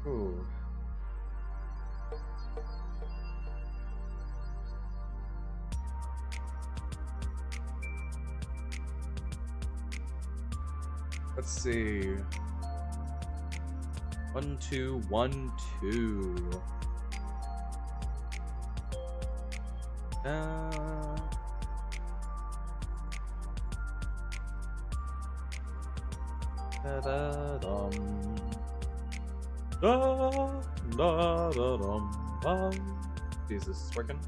Ooh. Let's see. 1, 2, 1, 2. Da-da-dum. Da-da-dum-dum. Jesus, is this working?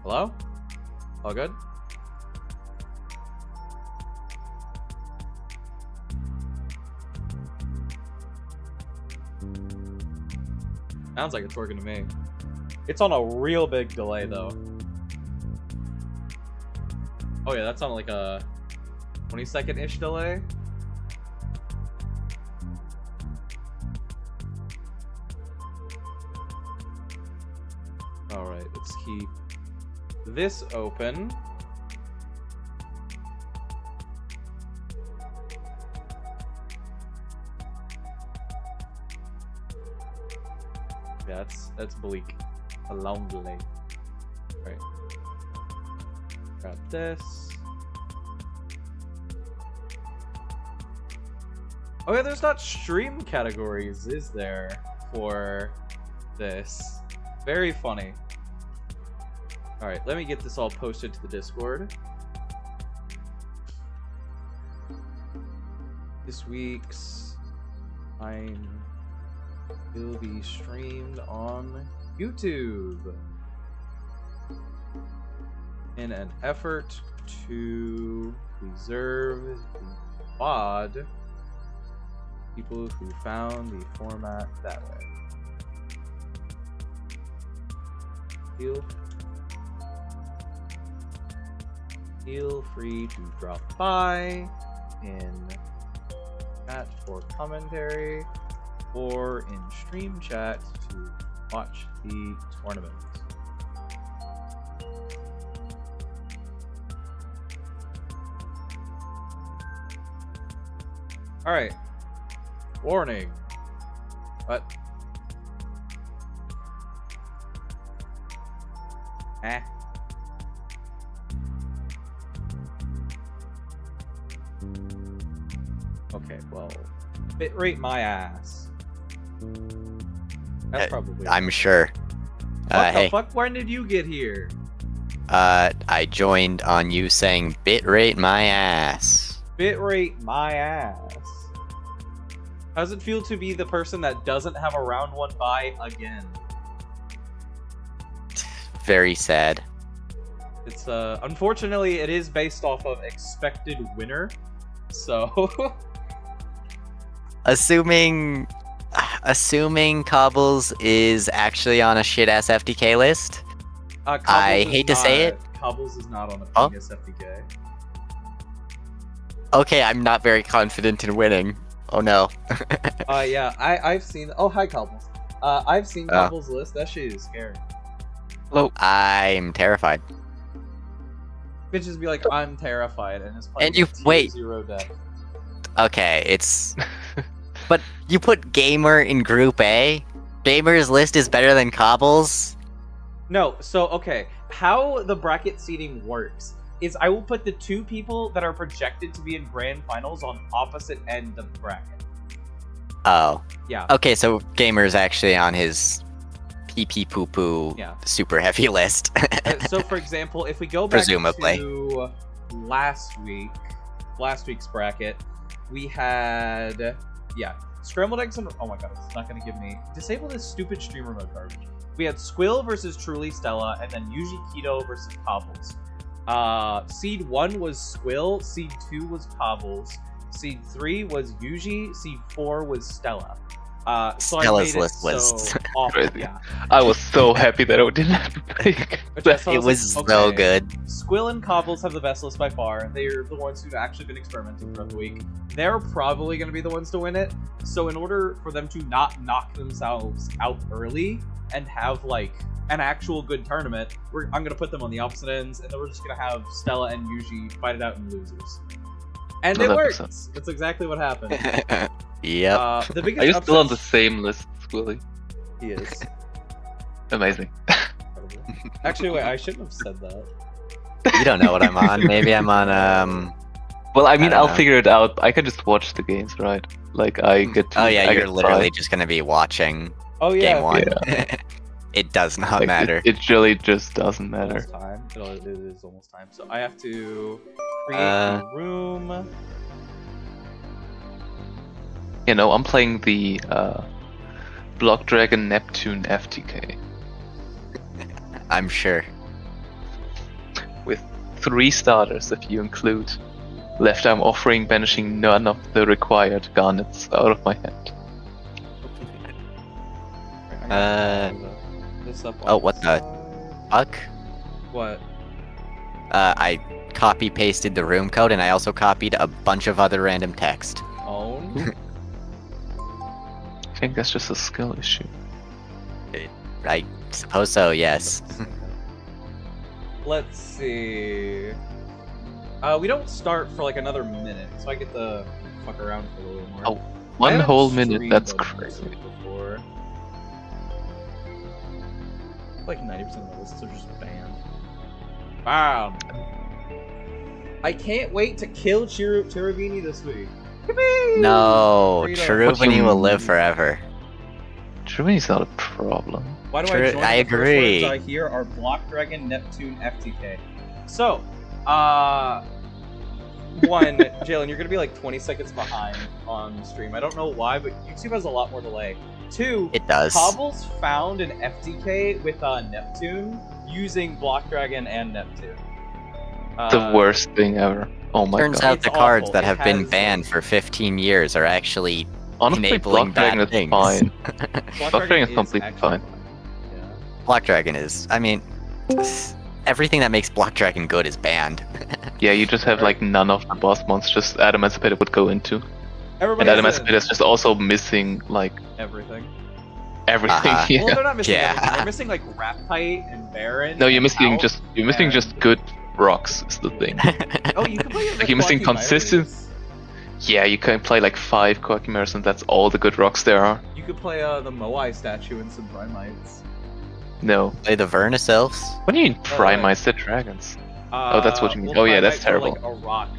Hello? All good? Sounds like it's working to me. It's on a real big delay though. Oh yeah, that's on like a 20-second-ish delay. Alright, let's keep this open. Yeah, that's bleak. A long delay. Right. Grab this. Oh yeah, there's not stream categories, is there, for this? Very funny. Alright, let me get this all posted to the Discord. This week's time will be streamed on YouTube in an effort to preserve the VOD people who found the format that way. Feel free to drop by in chat for commentary or in stream chat to watch the tournament. Alright. Warning. What? Eh. Okay, well, bitrate my ass. That's probably. I'm sure. What the Hey. fuck? When did you get here? I joined on you saying bitrate my ass. Bitrate my ass. How does it feel to be the person that doesn't have a round one bye again? Very sad. It's unfortunately it is based off of expected winner, so Assuming Cobbles is actually on a shit ass FTK list. I hate to say it. Cobbles is not on a Oh? penis FTK. Okay, I'm not very confident in winning. Oh no. Yeah, I've seen. Oh, hi Cobbles. I've seen Cobbles' list. That shit is scary. Hello. I'm terrified. Bitches be like, I'm terrified, and it's playing And you- with wait. 0 death. Okay, it's. But you put Gamer in Group A? Gamer's list is better than Cobbles? No, so okay, how the bracket seeding works is I will put the 2 people that are projected to be in grand finals on opposite end of the bracket. Oh. Yeah. Okay, so Gamer's actually on his pee poo poo super heavy list. So for example, if we go back Presumably. to last week's bracket, we had scrambled eggs and oh my god, it's not gonna give me disable this stupid streamer mode garbage. We had Sqil versus Truly Stella, and then Yuji Keto versus Cobbles. Seed 1 was Sqil, Seed 2 was Cobbles, Seed 3 was Yuji, Seed 4 was Stella. So Stella's I made list was awful, crazy. yeah. I was so happy that I didn't have to pick. It was so good. Sqil and Cobbles have the best list by far. They're the ones who've actually been experimenting throughout the week. They're probably going to be the ones to win it. So in order for them to not knock themselves out early and have like an actual good tournament, I'm going to put them on the opposite ends, and then we're just going to have Stella and Yuji fight it out in losers. And No, it that worked! makes sense. That's exactly what happened. Yep. The biggest Are you still on the upsets- same list, Squilly? He is. Amazing. Actually, wait, I shouldn't have said that. You don't know what I'm on. Maybe I'm on. Well, I mean, don't I'll know. figure it out. I can just watch the games, right? Like, I get to. Oh yeah, I you're get literally five. just gonna be watching Oh yeah, game one. It does not Like, matter. It really just doesn't matter. Almost time. It is almost time. So I have to create Uh, a room. You know, I'm playing the Block Dragon Neptune FTK I'm sure. with 3 starters if you include left arm offering, banishing none of the required garnets out of my hand. Right, I'm gonna follow this up Oh, on what the- side. Fuck. What? I copy pasted the room code, and I also copied a bunch of other random text. Own? I think that's just a skill issue. I suppose so. Yes. Let's see. We don't start for like another minute, so I get to fuck around for a little more. Oh, I One haven't whole minute, streamed that's on crazy. this before. Like 90% of the lists are just banned. Wow. I can't wait to kill Cherubini this week. Yippee! No, Freedom. Cherubini will live forever. Germany's not a problem. Why do True, I join? I The first agree. words I hear are Block Dragon, Neptune, FTK. So, one, Jalen, you're gonna be like 20 seconds behind on stream. I don't know why, but YouTube has a lot more delay. Two, It does. Cobbles found an FTK with Neptune using Block Dragon and Neptune. The worst thing ever. Oh my Turns god. out It's the cards awful. that It have been has- banned for 15 years are actually Honestly, enabling Block Dragon bad is things. fine. Block Block Dragon is is completely actually fine. Yeah. Block Dragon is. I mean, everything that makes Block Dragon good is banned. Yeah, you just have like none of the boss monsters just Adam Emancipator would go into. Everybody And Adam has Emancipator is just also missing like everything. everything. Uh-huh. Yeah. Well, they're not missing Yeah. everything. They're missing like Raptite and Baron. No, you're and missing Alp, and- just good rocks is the thing. Oh, you can play Like, you're missing consistent- Yeah, you can play like 5 Quackimers and that's all the good rocks there are. You could play the Moai statue and some Brimites. No. Play the Vernus Elves. What do you mean Oh, Primites? They're dragons. Oh, that's what you mean. well, Oh, yeah, that's Brimites are, terrible. Like a rock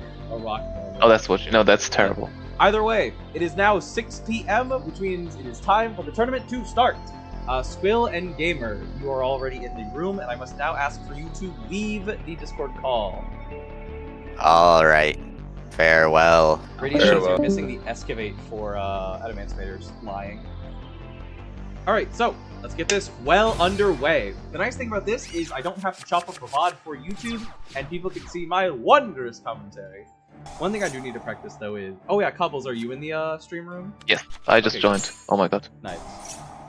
moment. Oh, that's what you know. That's terrible. Either way, it is now 6 p.m., which means it is time for the tournament to start. Sqil and Gamer, you are already in the room, and I must now ask for you to leave the Discord call. All right. Farewell. Radiant says you're missing the excavate for Adamantimators lying. Alright, so let's get this well underway. The nice thing about this is I don't have to chop up a VOD for YouTube, and people can see my wondrous commentary. One thing I do need to practice though is... Oh yeah, Cobbles, are you in the stream room? Yes, I just Okay. joined. Oh my god. Nice.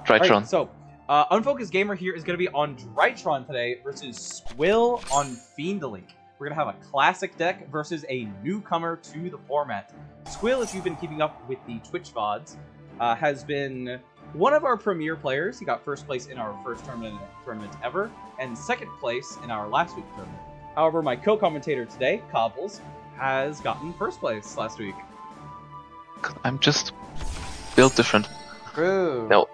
Drytron. Alright, so Unfocused Gamer here is going to be on Drytron today versus Sqil on Fiendlink. We're going to have a classic deck versus a newcomer to the format. Sqil, if you've been keeping up with the Twitch VODs, has been one of our premier players. He got first place in our first tournament ever, and second place in our last week's tournament. However, my co-commentator today, Cobbles, has gotten first place last week. I'm just built different. True. No.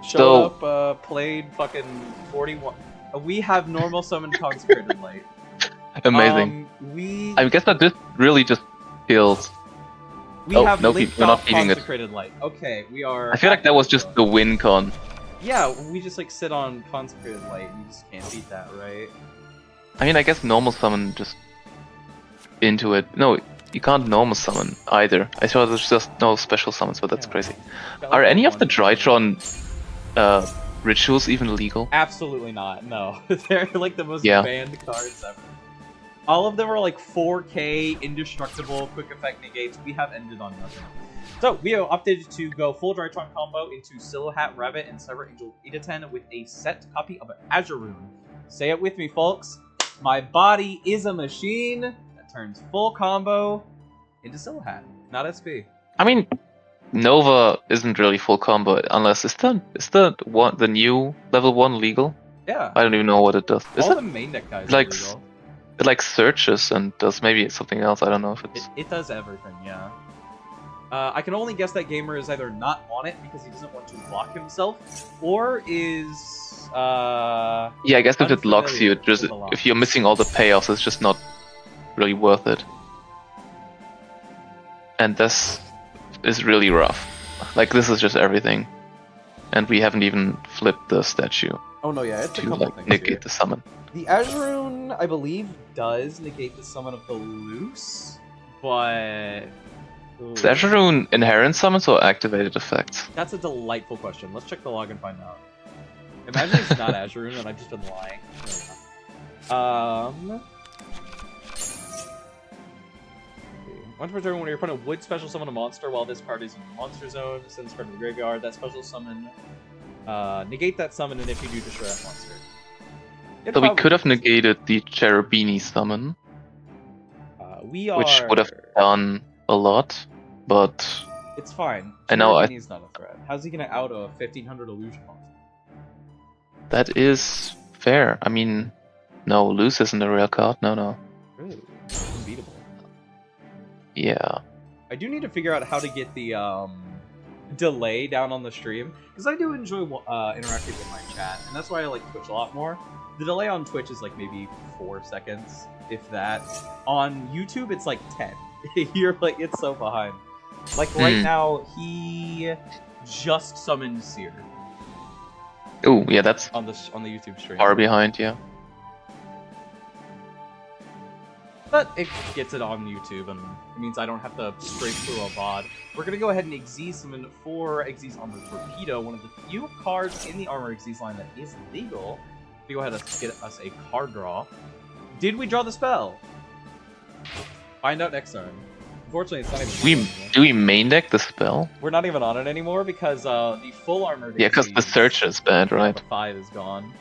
Showed So- up, played fucking 41. We have normal summon Consecrated Light. Amazing. We I guess that this really just kills. Oh, have no, linked we're not off feeding it. Consecrated Light. Okay, we are. I feel like that was just the win con. Yeah, we just like sit on Consecrated Light and you just can't beat that, right? I mean, I guess normal summon just into it. No, you can't normal summon either. I thought there's just no special summons, but that's Yeah. crazy. Got, Are like, any of the one- Drytron rituals even legal? Absolutely not. No, they're like the most Yeah. banned cards ever. All of them are like 4K, indestructible, quick effect negates. We have ended on nothing. So we are updated to go full Drytron combo into Silhouette Rabbit and Cyber Angel Idaten with a set copy of Azure Rune. Say it with me, folks. My body is a machine that turns full combo into Silhouette, not SP. I mean, Nova isn't really full combo unless is the new level 1 legal? Yeah. I don't even know what it does. Is All it? the main deck guys like are legal. It like searches and does maybe something else. I don't know if it's. It does everything, yeah. I can only guess that Gamer is either not on it because he doesn't want to lock himself, or is Yeah, I guess if it locks you, just if you're missing all the payoffs, it's just not really worth it. And this is really rough. Like this is just everything, and we haven't even flipped the statue Oh no, yeah, it's a to couple like things negate here. the summon. The Azurune, I believe, does negate the summon of the Loose, but... Is Azurune inherent summons or activated effects? That's a delightful question. Let's check the log and find out. Imagine it's not Azurune and I've just been lying. Once per turn, when your opponent would special summon a monster while this card is in the monster zone, send this card to the graveyard. That special summon, negate that summon, and if you do, destroy that monster. So we could have negated the Cherubini summon, which would have done a lot, but it's fine. And now Cherubini's not a threat. How's he gonna out a 1500 illusion monster? that is fair. I mean, no, Loose isn't a real card. No. Really? Unbeatable. Yeah. I do need to figure out how to get the delay down on the stream, because I do enjoy interacting with my chat, and that's why I like Twitch a lot more. The delay on Twitch is like maybe 4 seconds, if that. On YouTube, it's like 10. You're like, it's so behind. Like right now, he just summoned Seer Oh, yeah, that's on the YouTube stream. far behind, yeah. But it gets it on YouTube, and it means I don't have to scrape through a VOD. We're gonna go ahead and Xyz summon 4 Xyz on the Torpedo, one of the few cards in the Armor Xyz line that is legal. We go ahead and get us a card draw. Did we draw the spell? Find out next turn. Unfortunately, it's not even. Do we main deck the spell? We're not even on it anymore because the full armor. Yeah, because the search is bad, right? The 5 is gone.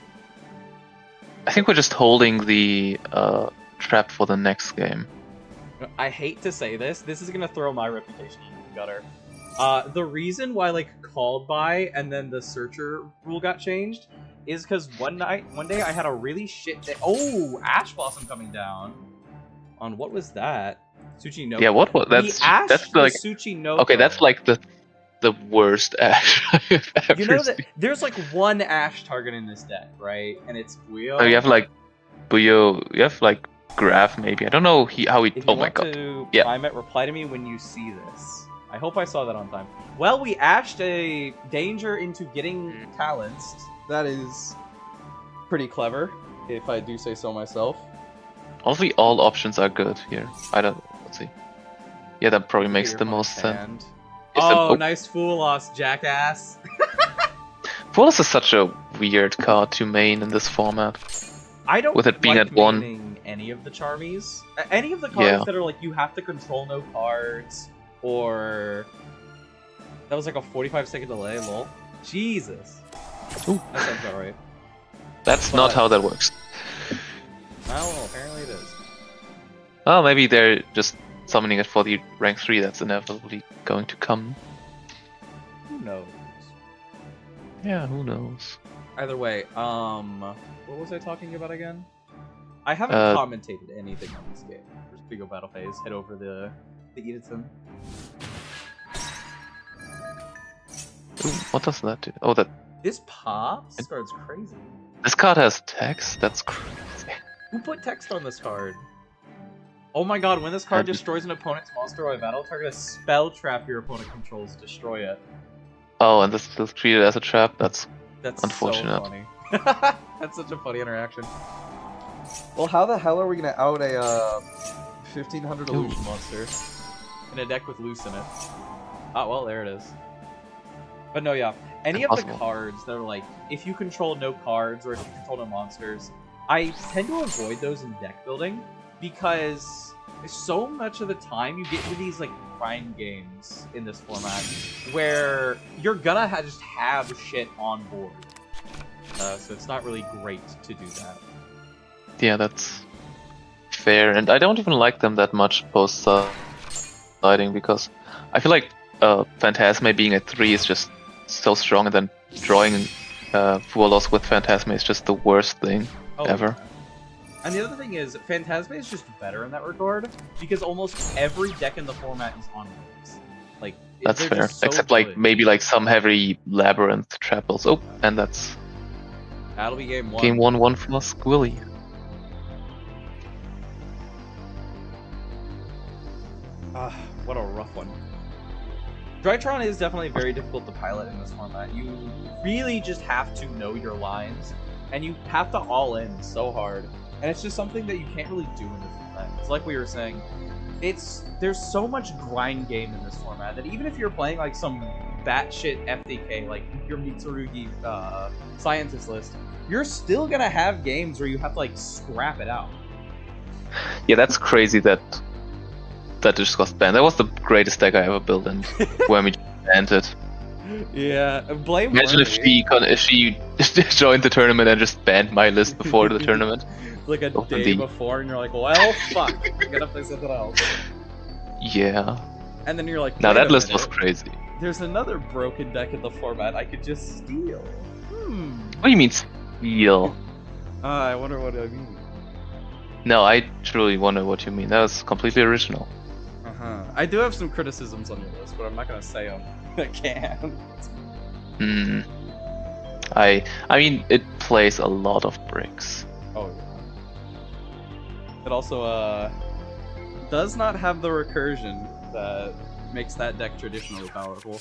I think we're just holding the trap for the next game. I hate to say this. This is gonna throw my reputation into the gutter. The reason why like called by and then the searcher rule got changed is because one day I had a really shit day. Oh, Ash Blossom coming down. On what was that? Tsuchinoko. Yeah, what was that's like Tsuchinoko. Okay, that's like the worst Ash I've ever You know that seen. there's like one Ash target in this deck, right? And it's Buyo. Oh, you have like Buyo, you have like Graph maybe. I don't know how he. If you Oh my want god. to Yeah. prime it, reply to me when you see this. I hope I saw that on time. Well, we ashed a danger into getting talents. That is pretty clever, if I do say so myself. Honestly, all options are good here. I don't. Let's see. Yeah, that probably makes the most sense. Oh, nice Fool Loss, jackass. Fullus is such a weird card to main in this format. I don't With it being like at 1. maining any of the Charmies. Any of the cards that are like, you have to control no cards, or... That was like a 45-second delay, lol. Jesus. Ooh. That sounds about right. That's not how that works. Well, apparently it is. Well, maybe they're just summoning it for the rank 3 that's inevitably going to come. Who knows? Yeah, who knows? Either way, what was I talking about again? I haven't commentated anything on this game. First Big O Battle Phase, head over the Edison. Ooh, what does that do? Oh, that This pops? This card's crazy. this card has text. That's crazy. Who put text on this card? Oh my god, when this card destroys an opponent's monster or a battle target, a spell trap your opponent controls, destroy it. Oh, and this is treated as a trap. That's So unfortunate. funny. That's such a funny interaction. Well, how the hell are we gonna out a 1500 illusion monster in a deck with loose in it? Ah, well, there it is. But no, yeah. Any of the cards that are like, if you control no cards or if you control no monsters, I tend to avoid those in deck building because so much of the time you get into these like grind games in this format where you're gonna just have shit on board. So it's not really great to do that. Yeah, that's fair, and I don't even like them that much post-siding because I feel like Phantasme being at 3 is just so strong, and then drawing Fualos with Phantasme is just the worst thing ever. And the other thing is, Phantasma is just better in that regard because almost every deck in the format is on waves. Like That's they're fair. just so Except like good. maybe like some heavy labyrinth trapels. Oh, and that's That'll be game 1. game 1-1 for Sqilly. What a rough one. Drytron is definitely very difficult to pilot in this format. You really just have to know your lines, and you have to all in so hard. And it's just something that you can't really do in this format. It's like we were saying, there's so much grind game in this format that even if you're playing like some batshit FDK, like your Mitsurugi scientist list, you're still gonna have games where you have to like scrap it out. Yeah, that's crazy that just got banned. That was the greatest deck I ever built, and Wormy just banned it. Yeah, blame Imagine if she joined the tournament and just banned my list before the tournament. Like a day before, and you're like, well, fuck, I gotta play something else. Yeah. And then you're like, now wait that a list minute, was crazy. There's another broken deck in the format I could just steal. What do you mean steal? I wonder what I mean. No, I truly wonder what you mean. That was completely original. I do have some criticisms on your list, but I'm not gonna say them. I can't. I mean, it plays a lot of bricks. Oh yeah. It also does not have the recursion that makes that deck traditionally powerful.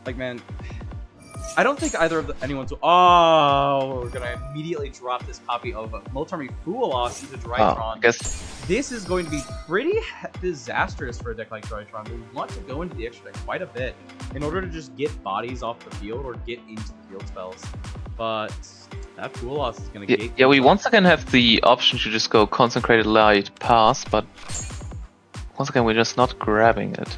Like, man, I don't think either of anyone's. Oh, we're gonna immediately drop this copy of Moltarmy Foolos into Drytron. I guess This is going to be pretty disastrous for a deck like Drytron. We want to go into the extra deck quite a bit in order to just get bodies off the field or get into the field spells. But that Foolos is going to get... Yeah, we once again have the option to just go Consecrated Light pass, but once again we're just not grabbing it.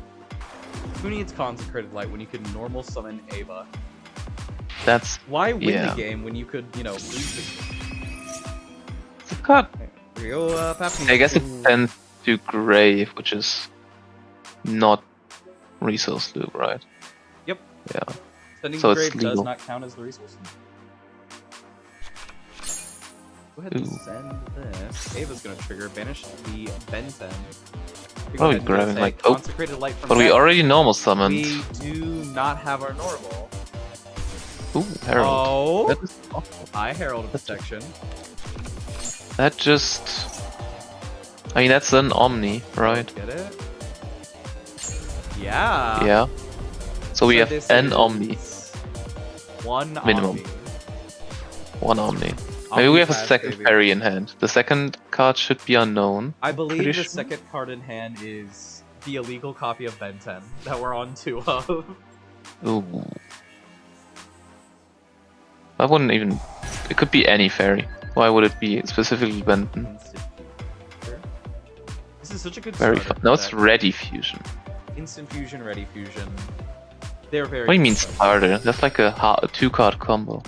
Who needs Consecrated Light when you could normal summon Ava? That's... Why win yeah. the game when you could, you know, lose the game? It's a cut. Papni. I guess it tends to Grave, which is not Resource Loop, right? Yep. Yeah. Sending So the it's grave does legal. not count as the resource. Go ahead and Ooh. send this. Ava's gonna trigger, banish the Benton. Oh, we're grabbing like... Oh, Consecrated Light from but we deck. already normal summoned. We do not have our normal. Ooh, Herald. Oh, That is awful. I Herald Protection. That just... I mean, that's an Omni, right? Get it? Yeah. Yeah. So we have this an is Omni. One Minimum. Omni. One Omni. Maybe Omni we have a pass, second baby. fairy in hand. The second card should be unknown. I believe Pretty the sure. second card in hand is the illegal copy of Ben 10 that we're on 2 of. Ooh. I wouldn't even... It could be any fairy. Why would it be specifically Benton? This is such a good Very starter fun. No, it's deck. Ready Fusion. Instant Fusion, Ready Fusion. They're very What do you mean good cards. starter? That's like a 2-card combo.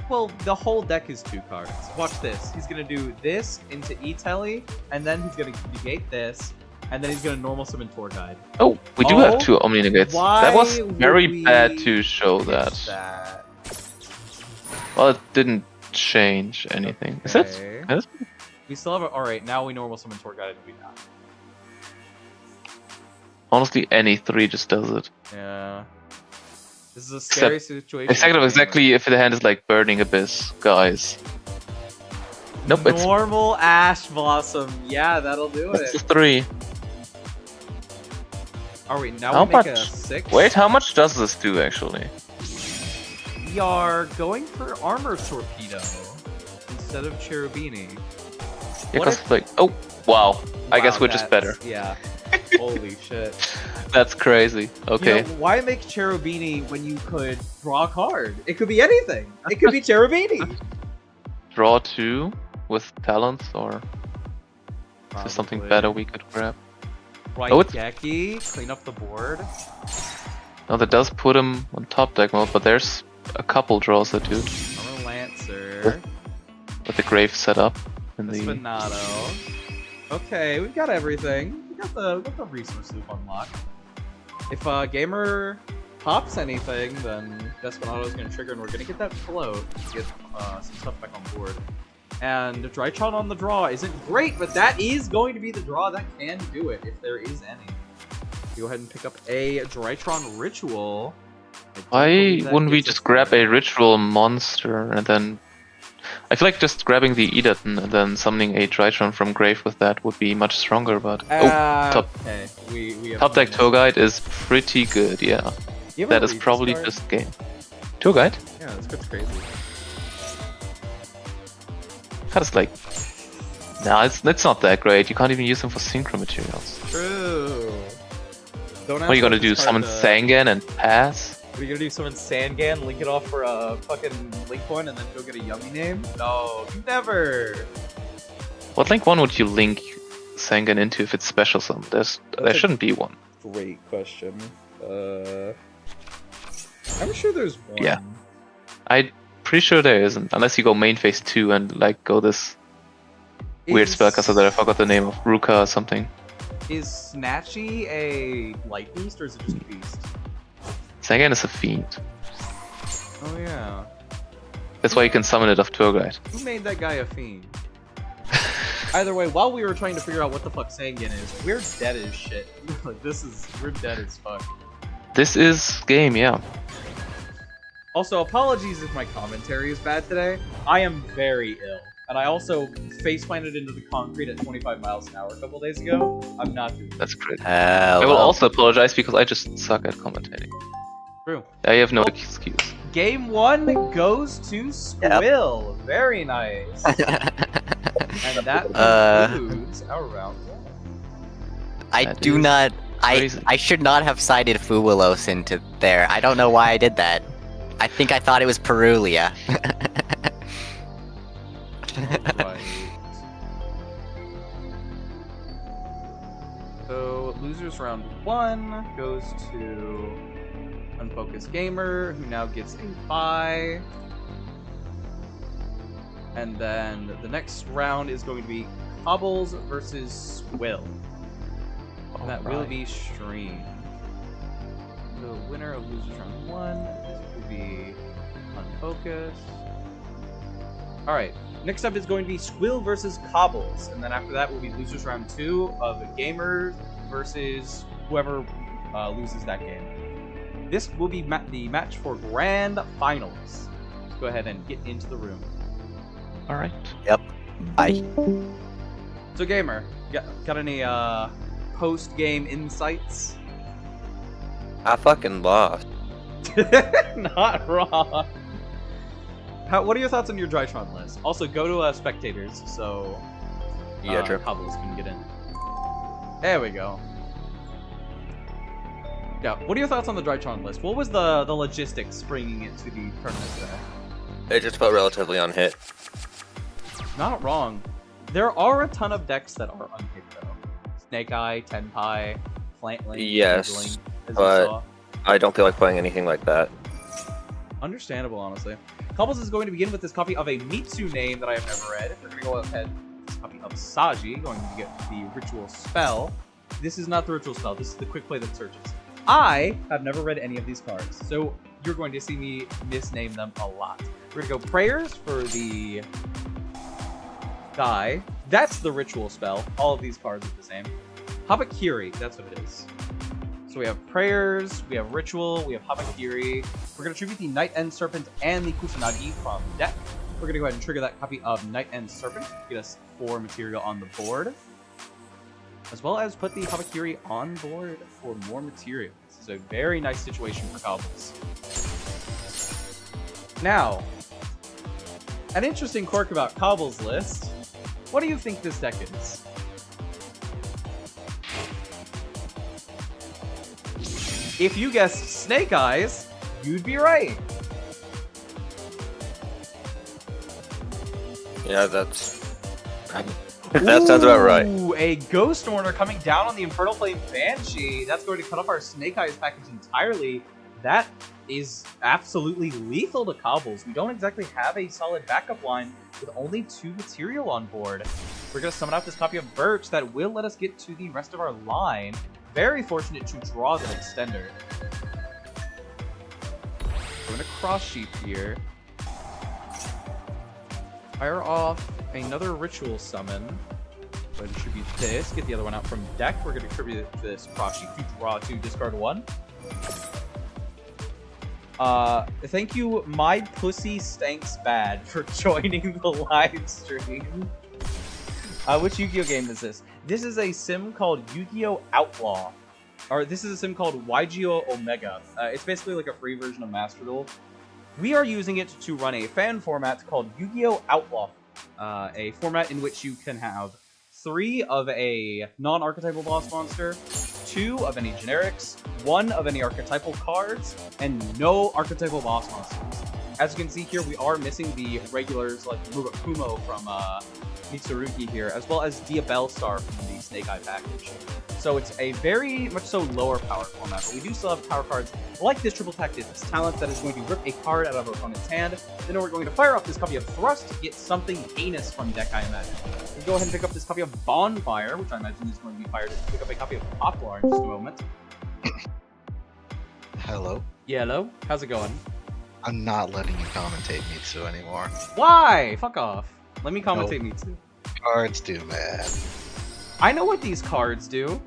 Well, the whole deck is 2 cards. Watch this. He's gonna do this into E-Telly, and then he's gonna negate this, and then he's gonna normal summon Tour Guide. Oh, we do have 2 Omni Negates. Why That was would very we bad to show miss that. Well, it didn't change anything. Is Okay. that... We still have a... Alright, now we normal summon Tour Guide and we not. Honestly, any 3 just does it. Yeah. This is a scary situation. Exactly if the hand is like Burning Abyss, guys. Nope, it's Normal Ash Blossom. Yeah, that'll do it's it. the 3. Alright, now How we make a much? 6. Wait, how much does this do actually? We are going for Armor Torpedo instead of Cherubini. Yeah, What cause like, oh, wow. I guess Wow, we're just better. that's- Yeah. Holy shit. That's crazy. Okay. You know, why make Cherubini when you could draw a card? It could be anything. It could be Cherubini. Draw 2 with talents, or is there something better we could grab? Right, Oh, it's- Geki, clean up the board. No, that does put him on top deck mode, but there's a couple draws that do Armor Lancer. with the grave set up in the. Espinato. Okay, we've got everything. We got the resource loop unlocked. If Gamer pops anything, then Despinato's gonna trigger and we're gonna get that float to get some stuff back on board. And Drytron on the draw isn't great, but that is going to be the draw that can do it, if there is any. Go ahead and pick up a Drytron Ritual. Why wouldn't we just grab a ritual monster and then... I feel like just grabbing the Edaton and then summoning a Drytron from grave with that would be much stronger, but... top deck Tour Guide is pretty good, yeah. That is probably just game. Tour Guide? Yeah, that's crazy. That is like... Nah, it's not that great. You can't even use them for synchro materials. True. What are you gonna do? Summon Sangan and pass? What are you gonna do? Summon Sangan, link it off for a fucking link point, and then go get a yummy name? No, never. What link one would you link Sangan into if it's special summon? There shouldn't be one. Great question. I'm sure there's one. Yeah. I'm pretty sure there isn't, unless you go main phase 2 and like go this weird spellcaster that I forgot the name of, Ruka or something. Is Snatchy a light beast or is it just a beast? Sangan is a fiend. Oh yeah. That's why you can summon it off Tour Guide. Who made that guy a fiend? Either way, while we were trying to figure out what the fuck Sangan is, we're dead as shit. Like we're dead as fuck. This is game, yeah. Also, apologies if my commentary is bad today. I am very ill. And I also face-planted into the concrete at 25 miles an hour a couple days ago. I'm not doing that. That's great. I will also apologize because I just suck at commentating. True. I have no excuse. Game 1 goes to Sqil. Yep. Very nice. And that concludes our round 1. I should not have cited Fuwalos into there. I don't know why I did that. I think I thought it was Perulia. Right. So, losers round 1 goes to Unfocused Gamer, who now gets a bye. And then the next round is going to be Cobbles versus Sqil. And that will be streamed. The winner of losers round 1 will be Unfocused. Alright. Next up is going to be Sqil versus Cobbles, and then after that will be losers round 2 of Gamer versus whoever loses that game. This will be the match for grand finals. Let's go ahead and get into the room. All right. Yep. Bye. So Gamer, got any post-game insights? I fucking lost. Not wrong. What are your thoughts on your Drytron list? Also, go to spectators, so yeah, Cobbles can get in. There we go. Yeah, what are your thoughts on the Drytron list? What was the logistics bringing it to the tournament today? It just felt relatively unhit. Not wrong. There are a ton of decks that are unhit though. Snake Eye, Tenpai, Plantling, yes, as but I don't feel like playing anything like that. Understandable, honestly. Cobbles is going to begin with this copy of a Mitsu name that I have never read. We're going to go ahead with this copy of Saji, going to get the Ritual Spell. This is not the Ritual Spell, this is the Quick Play that searches. I have never read any of these cards, so you're going to see me misname them a lot. We're going to go Prayers for the guy. That's the Ritual Spell. All of these cards are the same. Habakiri, that's what it is. So we have Prayers, we have Ritual, we have Habakiri. We're going to tribute the Night End Serpent and the Kusanagi from deck. We're going to go ahead and trigger that copy of Night End Serpent to get us 4 material on the board. As well as put the Habakiri on board for more material. This is a very nice situation for Cobbles. Now, an interesting quirk about Cobbles' list. What do you think this deck is? If you guessed Snake Eyes, you'd be right. Yeah, that sounds about right. Ooh, a Ghost Order coming down on the Infernal Flame Banshee. That's going to cut off our Snake Eyes package entirely. That is absolutely lethal to Cobbles. We don't exactly have a solid backup line with only 2 material on board. We're going to summon out this copy of Birch that will let us get to the rest of our line. Very fortunate to draw the extender. We're going to cross sheep here. Fire off another ritual summon. So it should be this. Get the other one out from deck. We're going to attribute this Prashi to draw 2, discard 1. Thank you, My Pussy Stanks Bad, for joining the live stream. Which Yu-Gi-Oh game is this? This is a sim called Yu-Gi-Oh Outlaw. Or this is a sim called YGO Omega. It's basically like a free version of Master Duel. We are using it to run a fan format called Yu-Gi-Oh Outlaw. A format in which you can have 3 of a non-archetypal boss monster, 2 of any generics, 1 of any archetypal cards, and no archetypal boss monsters. As you can see here, we are missing the regulars like Mugakumo from Mitsurugi here, as well as Diabellstar from the Snake Eye package. So it's a very much so lower power format, but we do still have power cards like this Triple Tactics talent that is going to rip a card out of our opponent's hand. Then we're going to fire off this copy of Thrust to get something heinous from deck, I imagine. We'll go ahead and pick up this copy of Bonfire, which I imagine is going to be fired to pick up a copy of Outlaw in just a moment. Hello. Yeah, hello? How's it going? I'm not letting you commentate Mitsu anymore. Why? Fuck off. Let me commentate Mitsu. Cards do, man. I know what these cards do.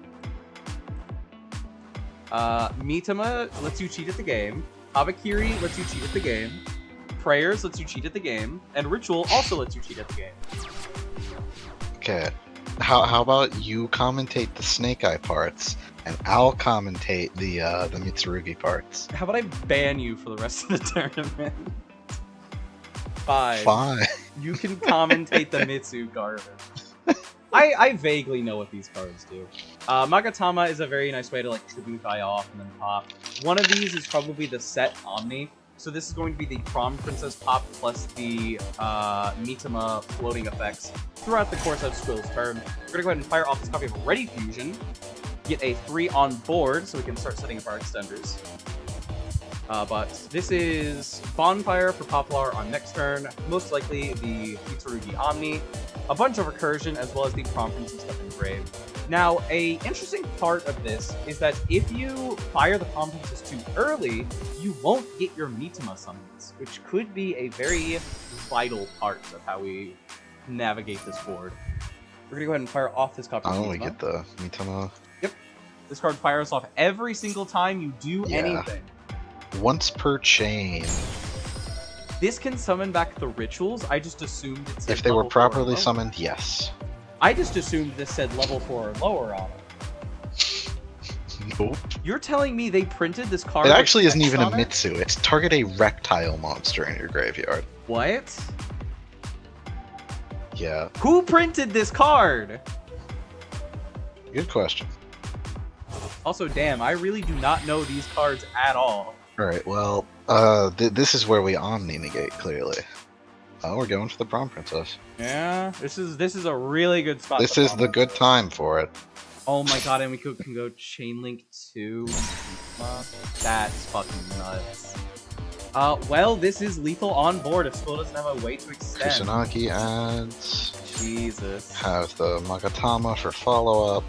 Mitama lets you cheat at the game. Habakiri lets you cheat at the game. Prayers lets you cheat at the game. And Ritual also lets you cheat at the game. Okay. How about you commentate the Snake Eye parts, and I'll commentate the Mitsurugi parts. How about I ban you for the rest of the tournament? Fine. Fine. You can commentate the Mitsu garbage. I vaguely know what these cards do. Magatama is a very nice way to like tribute guy off and then pop. One of these is probably the set Omni. So this is going to be the Prom Princess pop plus the Mitama floating effects throughout the course of Sqil's turn. We're gonna go ahead and fire off this copy of Ready Fusion. Get a 3 on board so we can start setting up our extenders. But this is Bonfire for Poplar on next turn, most likely the Mitsurugi Omni, a bunch of Recursion, as well as the Prom Princess stuff engraved. Now, a interesting part of this is that if you fire the Prom Princess too early, you won't get your Mitama summons, which could be a very vital part of how we navigate this board. We're gonna go ahead and fire off this copy of I Mitama. only get the Mitama Yep. This card fires off every single time you do anything. once per chain. This can summon back the rituals. I just assumed it said If they were level 4 or properly lower. summoned, yes. I just assumed this said level 4 or lower on it. Nope. You're telling me they printed this card? It with actually isn't text even a on it? Mitsu. It's target a reptile monster in your graveyard. What? Yeah. Who printed this card? Good question. Also, damn, I really do not know these cards at all. Alright, well, this is where we Omni negate, clearly. Oh, we're going for the Prom Princess. Yeah, this is a really good spot. This to is the follow. good time for it. Oh my god, and we can go Chain Link 2. That's fucking nuts. Well, this is lethal on board if Sqil doesn't have a way to extend. Kusanagi adds. Jesus. Have the Magatama for follow-up.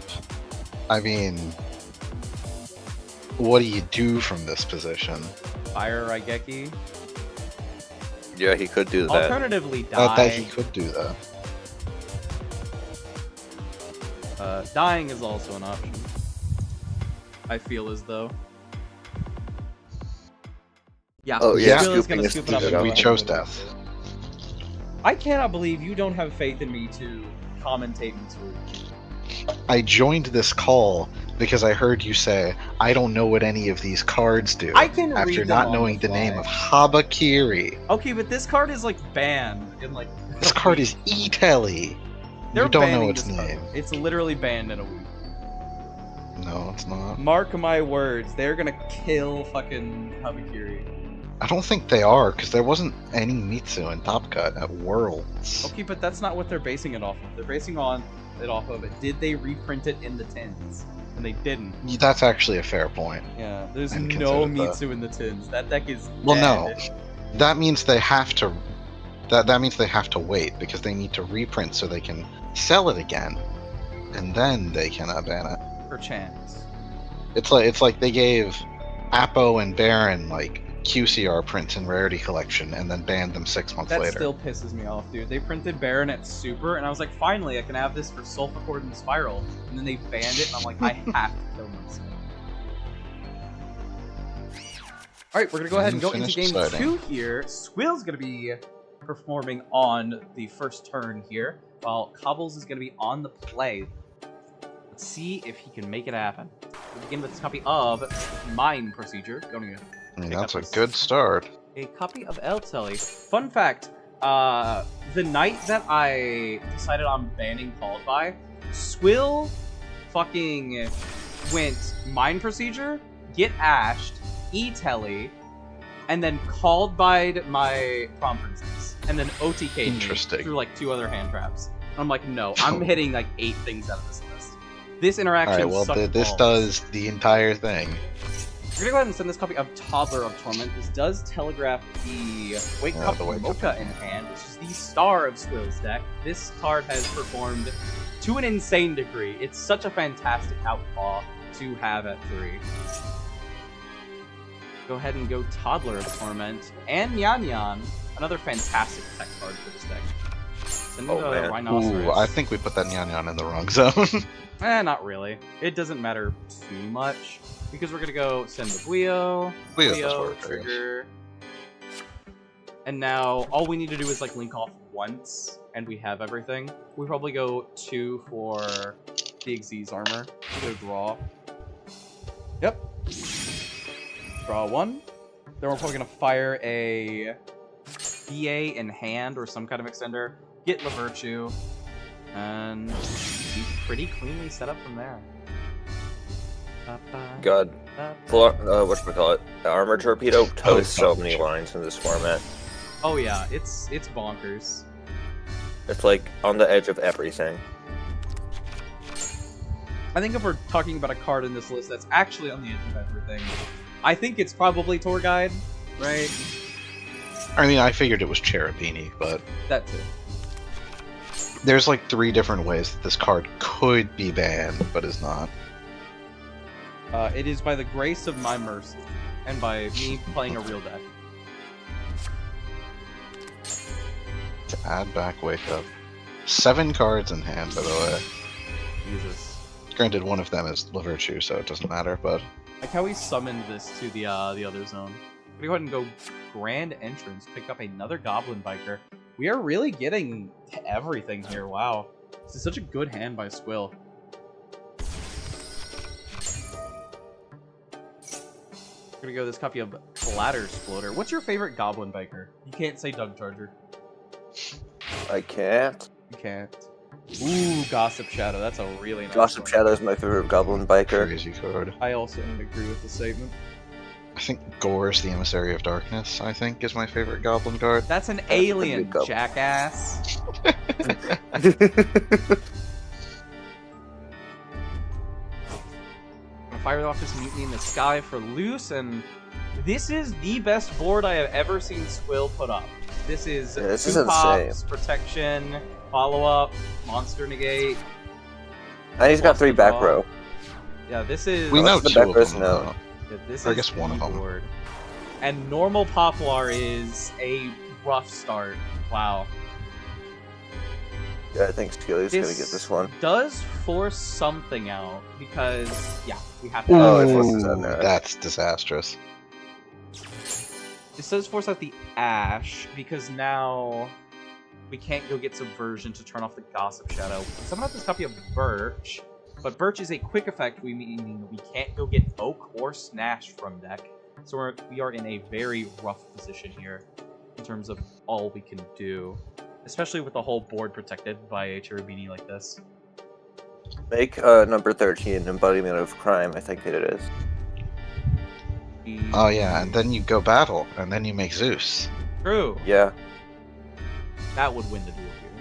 I mean, what do you do from this position? Fire Raigeki. Yeah, he could do that. Alternatively, die. That he could do that. Dying is also an option. I feel as though. Yeah. Oh, yeah, Sqil is scooping gonna is scoop it up. stupid. and We go chose ahead. death. I cannot believe you don't have faith in me to commentate Mitsurugi. I joined this call because I heard you say, I don't know what any of these cards do. I can read after them not on knowing the the name fly. of Habakiri. Okay, but this card is like banned in like. This card is E-Telly. They're You don't know banning its this card. name. It's literally banned in a week. No, it's not. Mark my words, they're gonna kill fucking Habakiri. I don't think they are, because there wasn't any Mitsu in Top Cut at Worlds. Okay, but that's not what they're basing it off of. They're basing it off of it. Did they reprint it in the tins? And they didn't. That's actually a fair point. Yeah, there's And no consider that. Mitsu in the tins. That deck is Well, dead. no. That means they have to. That means they have to wait because they need to reprint so they can sell it again, and then they can ban it. Per chance. It's like they gave Apo and Baron like QCR prints in Rarity Collection and then banned them 6 months That later. still pisses me off, dude. They printed Baronet Super, and I was like, finally, I can have this for Sulfur and Spiral. And then they banned it, and I'm like, I have to kill myself. Alright, we're gonna go ahead and go into Finished game deciding. 2 here. Sqil's gonna be performing on the first turn here, while Cobbles is gonna be on the play. Let's see if he can make it happen. We'll begin with this copy of Mine Procedure. Going to I mean, pick that's a up good start. a copy of Eltelly. Fun fact, the night that I decided on banning Called By, Sqil fucking went Mine Procedure, Get Ashed, E-Telly, and then Called By'd my Prom Princess, and then OTK'd me Interesting. through like 2 other hand traps. I'm like, no, I'm hitting like 8 things out of this list. This interaction Alright, well, sucked this balls. does the entire thing. We're gonna go ahead and send this copy of Toddler of Torment. This does telegraph the Wake Yeah, Up the Wake Up Mocha in hand, which is the star of Sqil's deck. This card has performed to an insane degree. It's such a fantastic outlaw to have at 3. Go ahead and go Toddler of Torment and Nyan Nyan, another fantastic tech card for this deck. Send Oh, the man. Rhinoceros. Ooh, I think we put that Nyan Nyan in the wrong zone. Not really. It doesn't matter too much, because we're gonna go send the Buio, Buio does Buio, work, I guess. trigger, and now all we need to do is like link off once, and we have everything. We probably go 2 for the Xyz armor. Go draw. Yep. Draw 1. Then we're probably gonna fire a BA in hand or some kind of extender. Get La Virtue, and be pretty cleanly set up from there. God, whatchamacallit? The Armor Torpedo toes so many lines in this format. Oh yeah, it's bonkers. It's like on the edge of everything. I think if we're talking about a card in this list that's actually on the edge of everything, I think it's probably Tour Guide, right? I mean, I figured it was Cherubini, but That too. there's like 3 different ways that this card could be banned, but is not. It is by the grace of my mercy, and by me playing a real deck. To add back Wake Up. 7 cards in hand, by the way. Jesus. Granted, one of them is La Virtue, so it doesn't matter, but... Like how we summoned this to the other zone. I'm gonna go ahead and go Grand Entrance, pick up another Goblin Biker. We are really getting to everything here, wow. This is such a good hand by Sqil. We're gonna go this copy of Clatter's Floater. What's your favorite Goblin Biker? You can't say Doug Charger. I can't. You can't. Ooh, Gossip Shadow. That's a really nice Gossip one. Shadow is my favorite Goblin Biker. Crazy card. I also agree with the statement. I think Gore's the Emissary of Darkness, I think, is my favorite Goblin card. That's an a pretty alien, good Goblin. jackass. I'm gonna fire off this Mutiny in the Sky for loose, and this is the best board I have ever seen Sqil put up. This is Yeah, this is 2 pops, insane. protection, follow-up, monster negate. And he's got 3 back Draw. row. Yeah, this is... We know the 2 of backers them, know. though. Yeah, this Or I is guess one of the them. board. And normal Poplar is a rough start. Wow. Yeah, I think Sqil is gonna get this one. Does force something out because, yeah, we have to. Oh, it forces out Ooh, there. that's disastrous. This does force out the Ash because now we can't go get Subversion to turn off the Gossip Shadow. Someone has this copy of Birch, but Birch is a quick effect, meaning we can't go get Oak or Snash from deck. So we are in a very rough position here in terms of all we can do, especially with the whole board protected by a Cherubini like this. Make number 13 Embodiment of Crime, I think it is. Oh yeah, and then you go battle, and then you make Zeus. True. Yeah. That would win the duel here.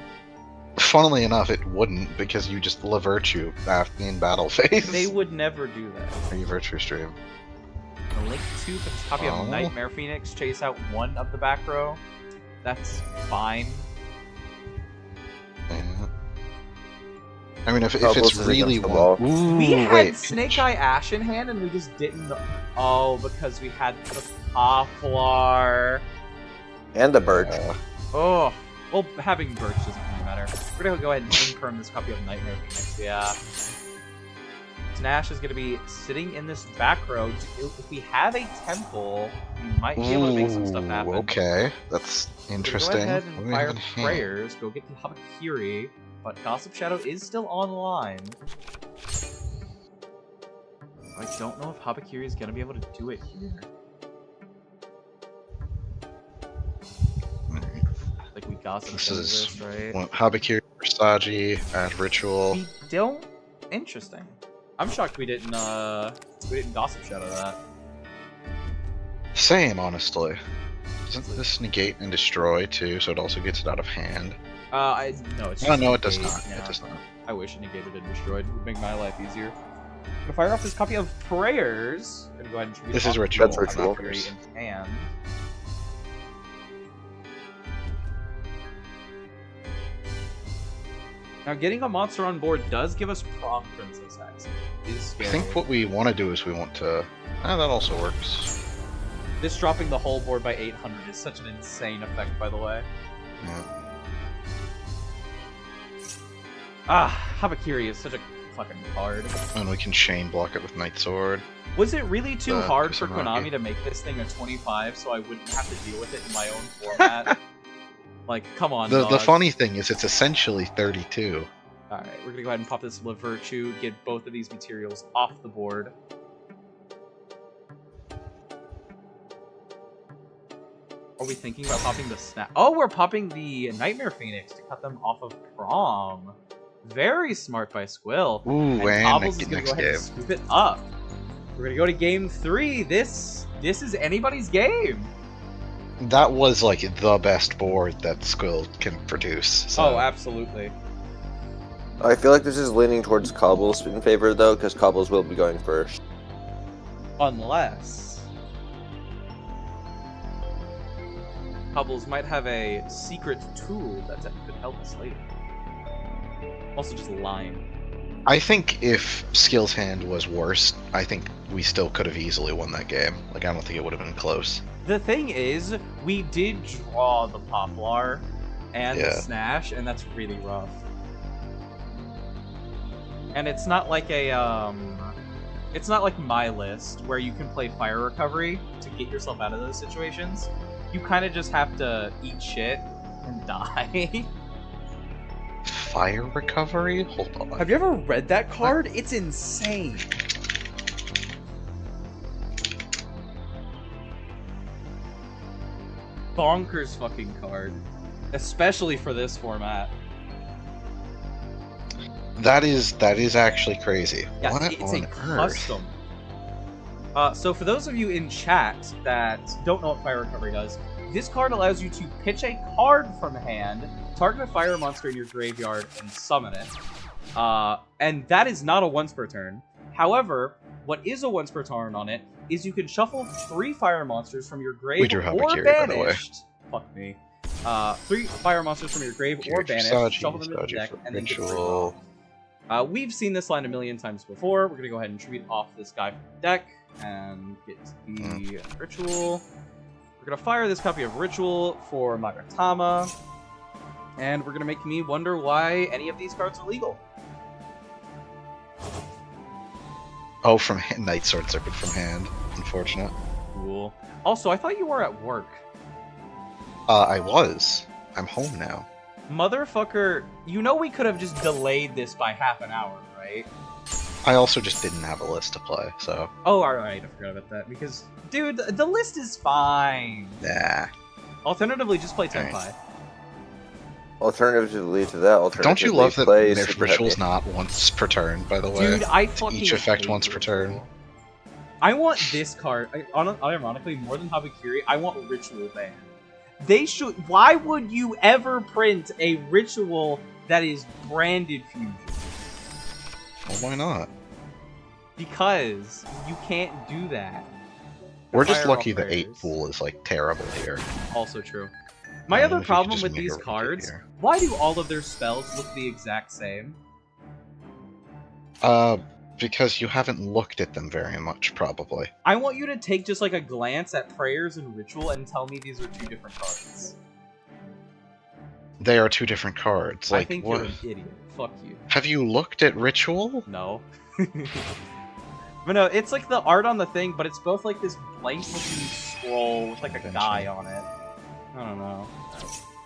Funnily enough, it wouldn't, because you just La Virtue after in battle phase. They would never do that. Are you Virtue Stream? A link 2 for this copy Oh. of Nightmare Phoenix, chase out 1 of the back row. That's fine. Yeah. I mean, if Cobbles it's is really against the one. wall. Ooh, We had wait. Snake Eye Ash in hand, and we just didn't know. Oh, because we had the Poplar. And the birch. Oh, well, having Birch doesn't really matter. We're gonna go ahead and imperm this copy of Nightmare Phoenix. Yeah. Snash is gonna be sitting in this back row. If we have a temple, we might be able to make some stuff happen. Okay, that's interesting. Go ahead What and do we have fire in hand? prayers. Go get the Habakiri, but Gossip Shadow is still online. I don't know if Habakiri is gonna be able to do it here. Alright. Like we gossip This Shadow is this, right? Habakiri, Versace, add ritual. We don't. Interesting. I'm shocked we didn't Gossip Shadow that. Same, honestly. Doesn't this negate and destroy too, so it also gets it out of hand? No, it's just No, it does negate, not. yeah. It does not. I wish it negated and destroyed. It would make my life easier. I'm gonna fire off this copy of Prayers. Gonna go ahead and tribute This is off ritual, the That's ritual. Valkyrie in hand. Now, getting a monster on board does give us Prom Princess X. It is I scary. think what we want to do is we want to. Ah, that also works. This dropping the whole board by 800 is such an insane effect, by the way. Yeah. Habakiri is such a fucking card. And we can chain block it with Night Sword. Was it really too The hard for Kusanagi. Konami to make this thing a 25 so I wouldn't have to deal with it in my own format? Like, come on, The dog. funny thing is, it's essentially 32. Alright, we're gonna go ahead and pop this La Virtue, get both of these materials off the board. Are we thinking about popping the Snap? Oh, we're popping the Nightmare Phoenix to cut them off of Prom. Very smart by Sqil. Ooh, and Cobbles is next gonna go ahead game. and scoop it up. We're gonna go to game 3. This is anybody's game. That was like the best board that Sqil can produce. So. Oh, absolutely. I feel like this is leaning towards Cobbles in favor, though, because Cobbles will be going first. Unless Cobbles might have a secret tool that could help us later. Also, just lying. I think if Skill's hand was worse, I think we still could have easily won that game. Like, I don't think it would have been close. The thing is, we did draw the Poplar and the Yeah. Snash, and that's really rough. And it's not like it's not like my list where you can play Fire Recovery to get yourself out of those situations. You kind of just have to eat shit and die. Fire recovery? Hold on. Have you ever read that card? It's insane. Bonkers fucking card. Especially for this format. That is actually crazy. Yeah, what it's on a earth? custom. So for those of you in chat that don't know what Fire Recovery does, this card allows you to pitch a card from hand, target a fire monster in your graveyard, and summon it. And that is not a once per turn. However, what is a once per turn on it is you can shuffle 3 fire monsters from your grave We drew or Habakiri, by the way. banished. Fuck me. 3 fire monsters from your grave or banished, shuffle them into the deck, and then get rid of them. We've seen this line a million times before. We're gonna go ahead and tribute off this guy from the deck and get the ritual. We're gonna fire this copy of Ritual for Magatama, and we're gonna make me wonder why any of these cards are legal. Oh, from hand, Night Sword Circuit from hand. Unfortunate. Cool. Also, I thought you were at work. I was. I'm home now. Motherfucker, you know we could have just delayed this by half an hour, right? I also just didn't have a list to play, so Oh, alright, I forgot about that, because, dude, the list is fine. nah. Alternatively, just play Tenpai. Alright. Alternatively to that, Don't you love that play Nerf Super Ritual's Heavy. not once per turn, by the way? Dude, I fucking Each effect hate once per turn. Ritual. I want this card, ironically, more than Habakiri, I want Ritual Band. They should. Why would you ever print a Ritual that is branded Fusion? Well, why not? Because you can't do that. We're just Fire lucky off the prayers. 8 pool is like terrible here. Also true. My I other mean, if we could problem just with make these a rotate cards, here. why do all of their spells look the exact same? Because you haven't looked at them very much, probably. I want you to take just like a glance at prayers and ritual and tell me these are two different cards. They are two different cards. Like, I think what? you're an idiot. Fuck you. Have you looked at ritual? No. But no, it's like the art on the thing, but it's both like this blank-looking scroll with like a guy on it. I don't know.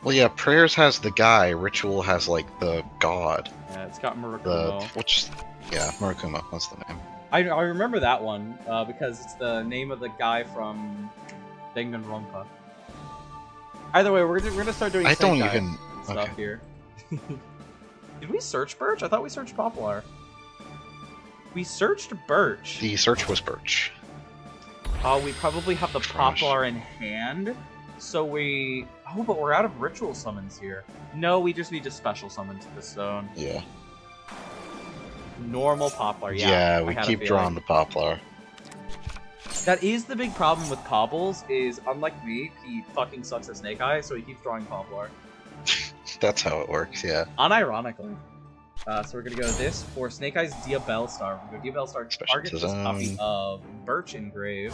Well, yeah, prayers has the guy. Ritual has like the god. Yeah, it's got The Murakumo. yeah, Murakumo. That's the name. I remember that one because it's the name of the guy from Danganronpa. Either way, we're gonna start doing. I don't Senkai even stuff okay. here. Did we search Birch? I thought we searched Poplar. We searched Birch. The search was Birch. Oh, we probably have the Trash. Poplar in hand. So we... Oh, but we're out of ritual summons here. No, we just need to special summon to the stone. Yeah. Normal Poplar, yeah. Yeah, I we had a keep feeling. drawing the Poplar. That is the big problem with Cobbles, is unlike me, he fucking sucks at Snake Eye, so he keeps drawing Poplar. That's how it works, yeah. Unironically. So we're gonna go this for Snake Eye's Diabell Star. We're gonna go Diabell Star, Special target this design. copy of Birch Engrave.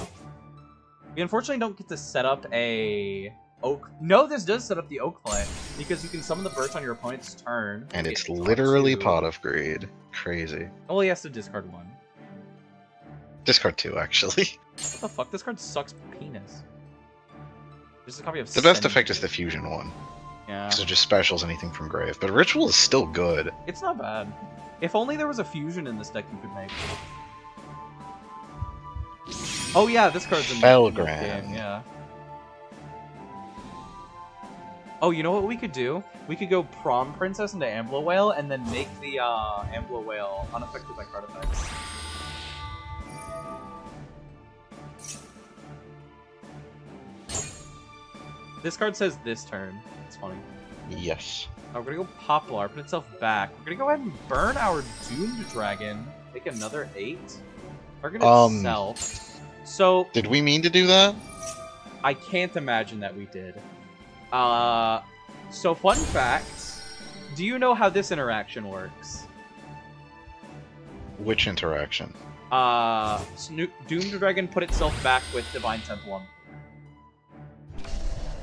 We unfortunately don't get to set up a oak. No, this does set up the oak play because you can summon the Birch on your opponent's turn. And get it's top literally two. Pot of Greed. Crazy. Oh, he has to discard one. Discard 2, actually. What the fuck? This card sucks penis. This is a copy of. The best Sen- effect is the fusion one. Yeah. So it just specials anything from Grave. But Ritual is still good. It's not bad. If only there was a fusion in this deck you could make. Oh yeah, this card's in the Felgran. game, yeah. Oh, you know what we could do? We could go Prom Princess into Ambler Whale and then make the Ambler Whale unaffected by card effects. This card says this turn. It's funny. Yes. We're gonna go Poplar, put itself back. We're gonna go ahead and burn our Doomed Dragon. Make another 8. Target itself. So Did we mean to do that? I can't imagine that we did. So fun fact. Do you know how this interaction works? Which interaction? Doomed Dragon put itself back with Divine Temple on.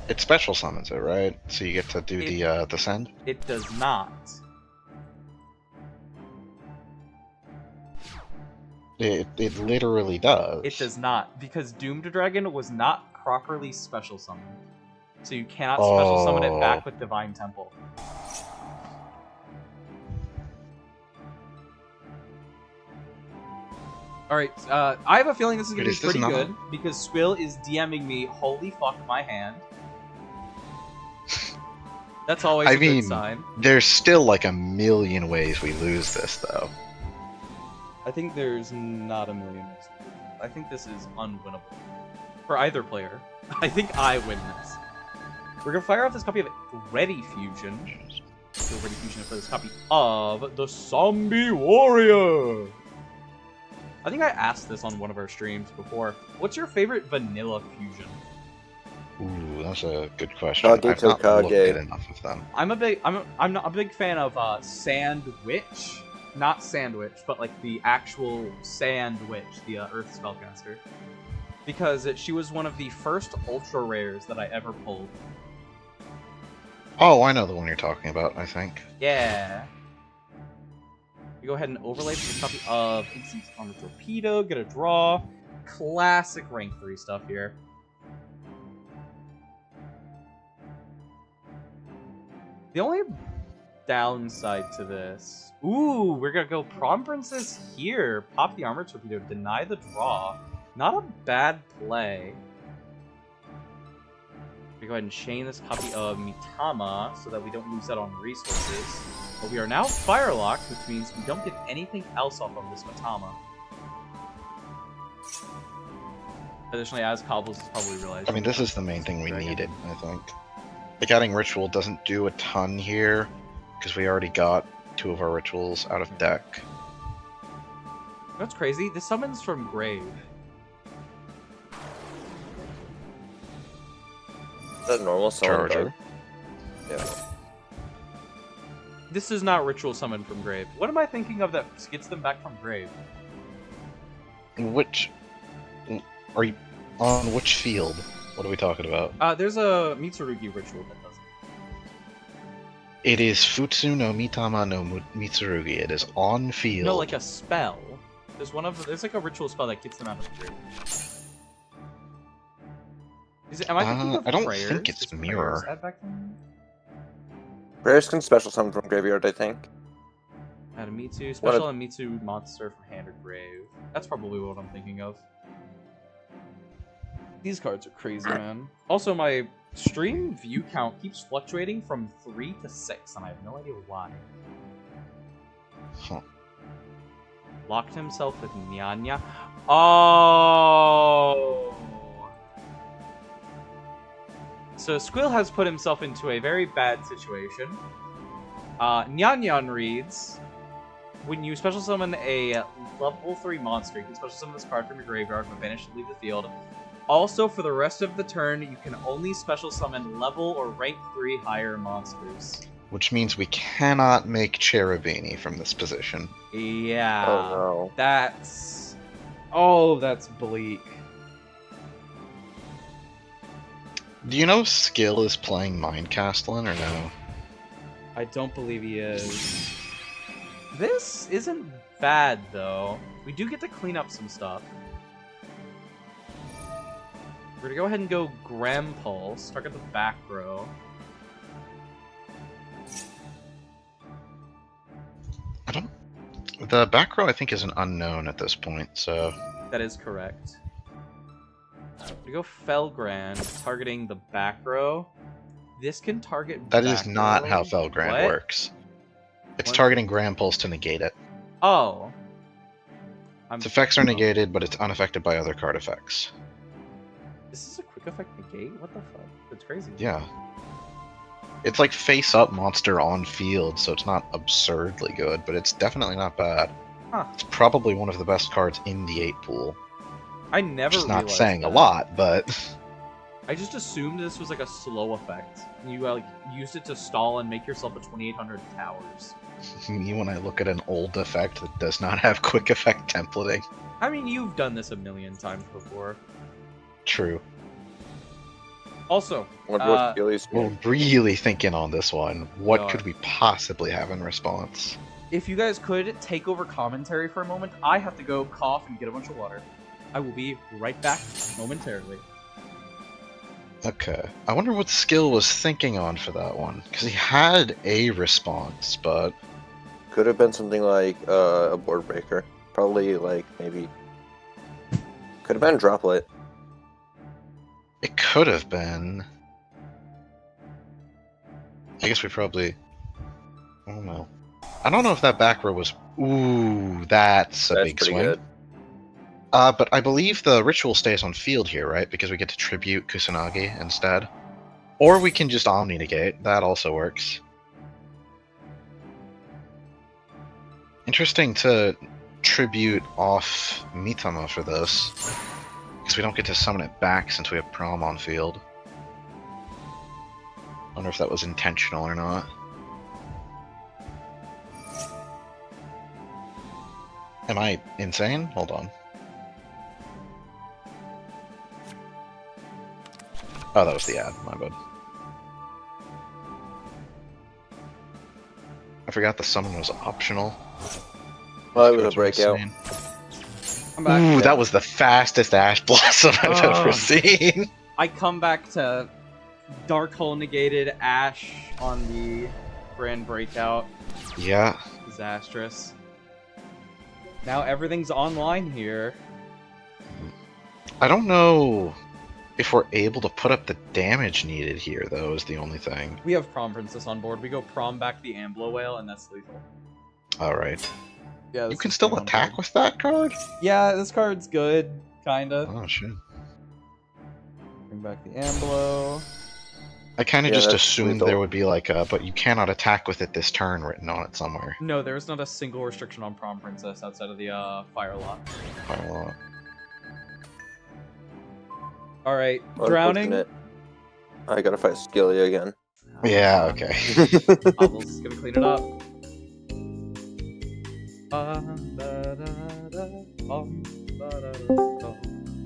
It special summons it, right? So you get to do the send? It does not. It literally does. It does not, because Doomed Dragon was not properly special summoned. So you cannot Oh. special summon it back with Divine Temple. Alright, I have a feeling this is going to Wait, be is this pretty not- good, because Sqil is DMing me, holy fuck my hand. That's always I a mean- good sign. There's still like a million ways we lose this, though. I think there's not a million ways. I think this is unwinnable. For either player. I think I win this. We're gonna fire off this copy of Ready Fusion. So Ready Fusion for this copy of the Zombie Warrior! I think I asked this on one of our streams before. What's your favorite vanilla fusion? Ooh, that's a good question. Kage I've not Tokage. looked at enough of them. I'm not a big fan of Sandwich. Not Sandwich, but like the actual Sandwich, the Earth Spellcaster. Because she was one of the first ultra rares that I ever pulled. Oh, I know the one you're talking about, I think. Yeah. We go ahead and overlay this copy of Instance on the Torpedo, get a draw. Classic rank 3 stuff here. The only downside to this... Ooh, we're gonna go Prom Princess here. Pop the Armor Torpedo, deny the draw. Not a bad play. We go ahead and chain this copy of Mitama so that we don't lose out on resources. But we are now Firelocked, which means we don't get anything else off of this Mitama. Additionally, as Cobbles has probably realized... I mean, this is the main thing we needed, I think. Like, adding Ritual doesn't do a ton here, because we already got 2 of our Rituals out of deck. That's crazy. This summons from Grave. Is that normal summon Charger. card? Yeah. This is not ritual summon from grave. What am I thinking of that gets them back from grave? Which are you on? Which field? What are we talking about? There's a Mitsurugi ritual that does it. It is Futsu no Mitama no Mitsurugi. It is on field. No, like a spell. There's like a ritual spell that gets them out of the grave. Am I thinking of I don't prayers? think it's Does prayers mirror. add back them? Prayers can special summon from graveyard, I think. Add a Mitsu special and Mitsu monster from hand or grave. That's probably what I'm thinking of. These cards are crazy, man. Also, my stream view count keeps fluctuating from 3 to 6, and I have no idea why. Huh. Locked himself with Nyanya. Oh! So Sqil has put himself into a very bad situation. Nyanyan reads, when you special summon a level 3 monster, you can special summon this card from your graveyard when banished to leave the field. Also, for the rest of the turn, you can only special summon level or rank 3 higher monsters. Which means we cannot make Cherubini from this position. Yeah. Oh no. That's... Oh, that's bleak. Do you know Sqil is playing Mindcastlin or no? I don't believe he is. This isn't bad, though. We do get to clean up some stuff. We're gonna go ahead and go Graham Pulse, target the back row. The back row I think is an unknown at this point, so... That is correct. We go Felgrand, targeting the back row. This can target That is back not row? how Felgrand What? works. It's What? targeting Grand Pulse to negate it. Oh. Its effects are negated, but it's unaffected by other card effects. This is a quick effect negate? What the fuck? That's crazy. Yeah. It's like face-up monster on field, so it's not absurdly good, but it's definitely not bad. Huh. It's probably one of the best cards in the 8 pool. I never Which is not realized saying that. a lot, but... I just assumed this was like a slow effect. You like used it to stall and make yourself a 2800 towers. Me when I look at an old effect that does not have quick effect templating. I mean, you've done this a million times before. True. Also, What was Gilly's We're really thinking on this one. What God. could we possibly have in response? if you guys could take over commentary for a moment, I have to go cough and get a bunch of water. I will be right back momentarily. Okay. I wonder what Sqil was thinking on for that one. Because he had a response, but... Could have been something like a board breaker. Probably like maybe. Could have been droplet. It could have been. I guess we probably... I don't know. I don't know if that back row was... Ooh, that's a That's big pretty swing. good. But I believe the ritual stays on field here, right? Because we get to tribute Kusanagi instead. Or we can just Omni negate. That also works. Interesting to tribute off Mitama for this. Because we don't get to summon it back since we have Prom on field. Wonder if that was intentional or not. Am I insane? Hold on. Oh, that was the ad. My bad. I forgot the summon was optional. Well, it was a Cards were breakout. insane. I'm back. Ooh, that was the fastest Ash Blossom I've Oh. ever seen. I come back to Dark Hole negated Ash on the Grand Breakout. Yeah. Disastrous. Now everything's online here. I don't know if we're able to put up the damage needed here, though, is the only thing. We have Prom Princess on board. We go Prom back the Amblo Whale, and that's lethal. Alright. Yeah, You this can is still good on attack board. with that card? Yeah, this card's good, kinda. Oh, shit. Bring back the Amblo. I kind of Yeah, just that's assumed lethal. there would be like a, but you cannot attack with it this turn written on it somewhere. No, there is not a single restriction on Prom Princess outside of the Fire Lock. Quite a lot. Alright, Drowning. Unfortunate. I gotta fight Skilly again. Yeah, okay. Cobbles is gonna clean it up.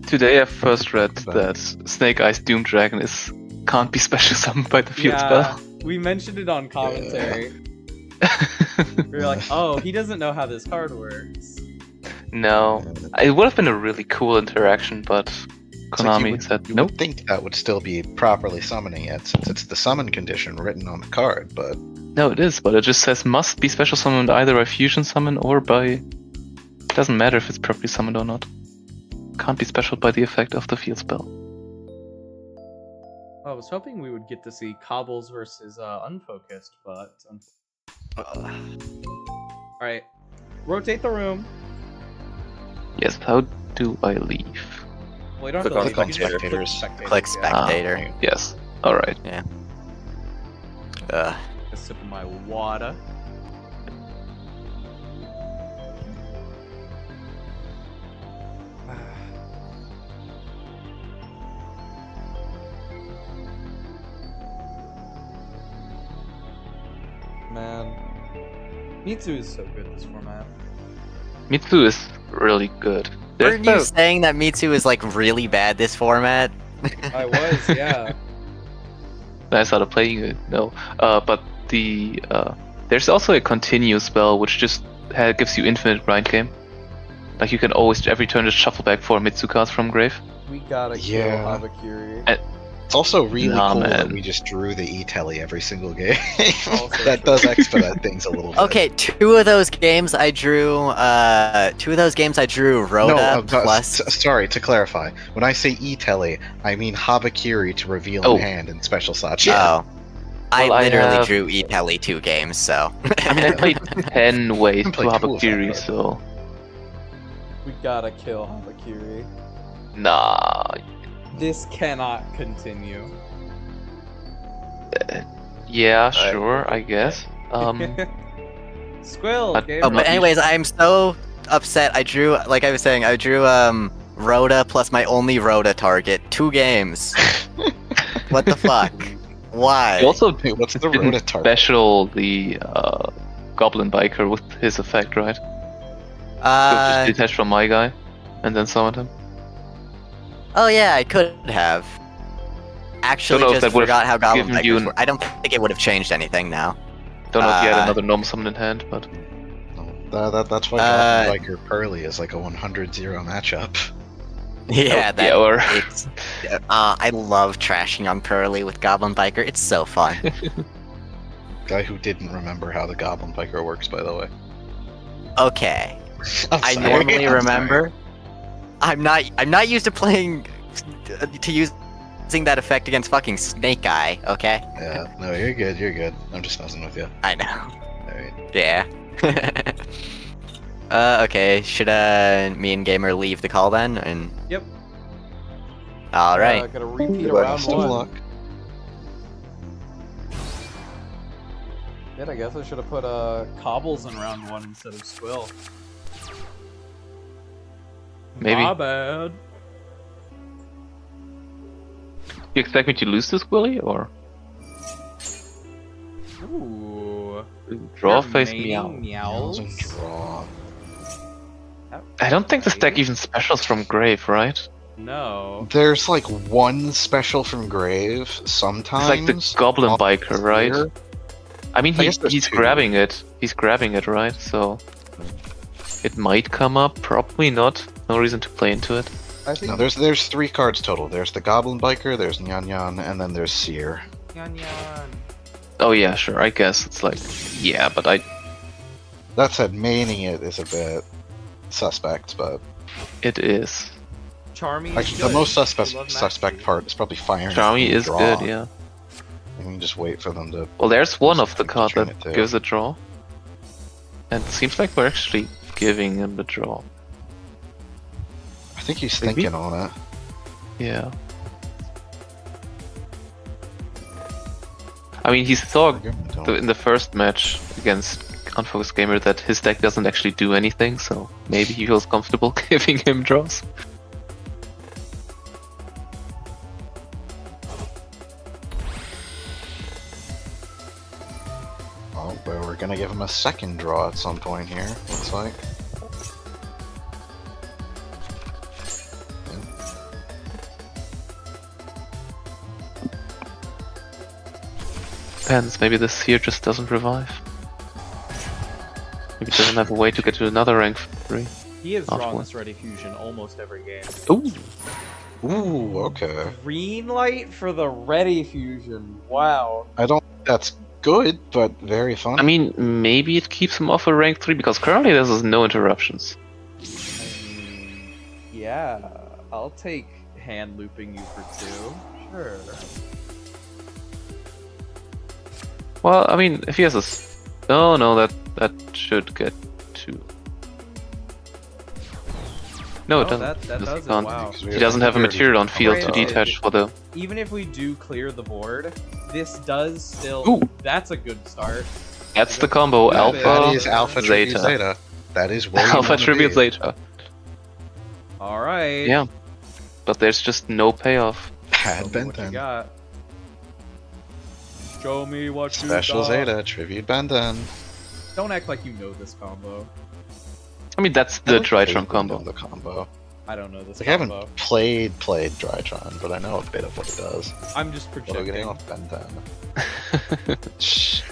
Today I first read that Snake Eyes Doom Dragon can't be special summoned by the field Yeah, spell. we mentioned it on commentary. We were like, oh, he doesn't know how this card works. No, it would have been a really cool interaction, but Konami said You nope. would think that would still be properly summoning it, since it's the summon condition written on the card, but No, it is, but it just says must be special summoned either by fusion summon or by. It doesn't matter if it's properly summoned or not. Can't be special by the effect of the field spell. I was hoping we would get to see Cobbles versus Unfocused, but... Alright. Rotate the room. Yes, how do I leave? Well, you don't Click have on to leave, spectators. you can just spectators. Click yeah. spectator. Yes, alright. Ugh. A sip of my water. Man, Mitsu is so good this format. Mitsu is really good. There's Weren't you no- saying that Mitsu is like really bad this format? I was, yeah. I started playing it. No, but there's also a continue spell which just gives you infinite grind game. Like you can always every turn just shuffle back 4 Mitsu cards from grave. We gotta kill Yeah. Habakiri. it's also really Nah, cool that man. we just drew the E-Telly every single game. Also that true. does expedite things a little bit. Okay, two of those games I drew Rhoda No, plus. sorry, to clarify. When I say E-Telly, I mean Habakiri to reveal Oh. in hand in Special Sachi. Oh. I Well, I literally have- drew E-Telly 2 games, so. I mean, I played 10 ways You to can play two of them, Habakiri, but- so We gotta kill Habakiri. nah. This cannot continue. Yeah, sure, I guess. Sqil, But- game Oh, but over. anyways, I'm so upset. I drew, like I was saying, I drew Rhoda plus my only Rhoda target. 2 games. What the fuck? Why? You also Hey, what's the didn't Rhoda target? special the Goblin Biker with his effect, right? So just detach from my guy, and then summon him. Oh yeah, I could have. Actually, Don't know if just that would've forgot how Goblin given you Bikers an- work. I don't think it would have changed anything now. Don't know if you had Uh, another normal summon in hand, but That's why Goblin Biker Pearly is like a 100-0 matchup. Yeah, that. yeah, or It's, I love trashing on Pearly with Goblin Biker. It's so fun. Guy who didn't remember how the Goblin Biker works, by the way. Okay, I sorry, normally I'm remember. I'm not used to playing using that effect against fucking Snake Eye. Okay, sorry. Yeah, no, you're good. You're good. I'm just messing with you. I know. Alright. Yeah. Okay. Should me and Gamer leave the call then? And Yep. all right. Gotta repeat Goodbye. around Best of one. luck. Yeah, I guess I should have put Cobbles in round 1 instead of Sqil. Maybe. My bad. you expect me to lose this, Willy, or Ooh. draw Your face main meow? Meows. And draw. I don't think this deck even specials from grave, right? No. There's like one special from Grave sometimes. It's like the Goblin Not Biker, right? clear. I mean, I guess there's he's two. grabbing it. He's grabbing it, right? So it might come up. Probably not. No reason to play into it. I think No, there's 3 cards total. There's the Goblin Biker, there's Nyan Nyan, and then there's Seer. Yan Yan. Oh yeah, sure. I guess it's like, yeah, but That said, maining it is a bit suspect, but it is. Charmy is actually good. the most I love suspect Maxi. part is probably firing. Charmy the is draw. good, yeah. You can just wait for them to. Well, there's one of the Something to cards turn that it to. gives a draw. And it seems like we're actually giving him the draw. I think he's Maybe? thinking on it. Yeah. I mean, he saw in the first match against Unfocused Gamer that his deck doesn't actually do anything, so maybe he feels comfortable giving him draws. Oh, But we're gonna give him a second draw at some point here, looks like. Depends, maybe this here just doesn't revive. Maybe it doesn't have a way to get to another rank 3. He has drawn Afterwards. this Ready Fusion almost every game. Ooh! Ooh, okay. Green light for the Ready Fusion. Wow. I don't think that's good, but very fun. I mean, maybe it keeps him off a rank 3, because currently there's no interruptions. I mean, yeah. I'll take hand looping you for 2. Sure. Well, I mean, if he has a... Oh no, that should get 2. No, it Oh, doesn't. that Because does he it, can't. wow. He doesn't have a material on field to Granted, detach for the... Even if we do clear the board, this does still... Ooh. That's a good start. That's the combo, Yeah, Alpha, that is Alpha Tribute Zeta. Zeta. That is where you Alpha wanna Tribute be. Zeta. Alright. Yeah. But there's just no payoff. Had Show me been what you then. got. Show me what you Special got. Zeta, Tribute Benden. Don't act like you know this combo. I mean, that's the Drytron combo. The combo. I don't know this Like, I combo. haven't played Drytron, but I know a bit of what it does. I'm just What are we projecting. getting off Benden? Shh.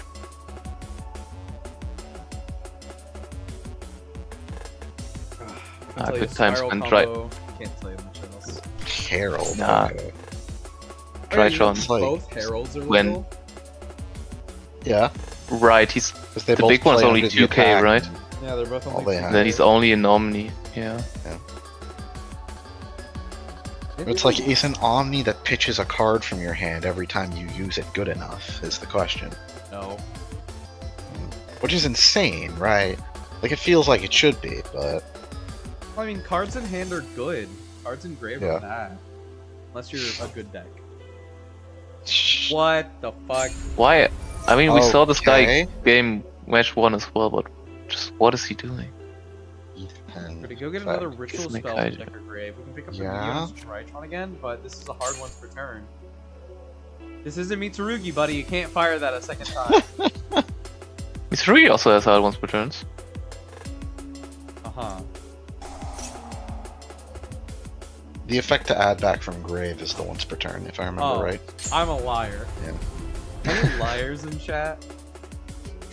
I'll tell you, good times spiral when combo, can't tell you much else. Herald. Nah. Okay. Drytron. It's like- Both heralds are when- legal? Yeah, Right, he's... because they The both big one's play only under the 2K, attack. right? Yeah, they're both All only they have. Then he's only an Omni. Yeah. It's like, is an Omni that pitches a card from your hand every time you use it good enough, is the question. No. Which is insane, right? Like, it feels like it should be, but... I mean, cards in hand are good. Cards in grave Yeah. are bad. Unless you're a good deck. What the fuck? Why? I mean, we saw this guy Okay. game match 1 as well, but just what is he doing? We're gonna go get another ritual Snake spell Eye. from Decker Grave. We can pick up the Yeah. Meteor's Tritron again, but this is a hard one per turn. This isn't Mitsurugi, buddy. You can't fire that a second time. Mitsurugi also has hard ones per turns. Uh-huh. The effect to add back from grave is the once per turn, if I remember Oh. right. I'm a liar. Yeah. Any liars in chat?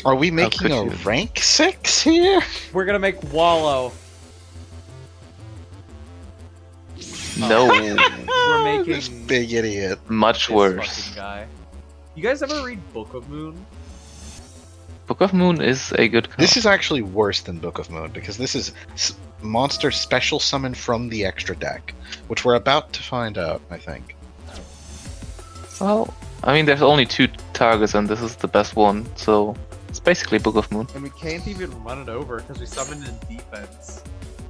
Are we making could a you? rank 6 here? We're gonna make Wallow. No, We're making This big idiot. much this worse. fucking guy. You guys ever read Book of Moon? Book of Moon is a good card. This is actually worse than Book of Moon, because this is monster special summon from the extra deck, which we're about to find out, I think. Well, I mean, there's only 2 targets, and this is the best one, so it's basically Book of Moon. And we can't even run it over because we summoned in defense.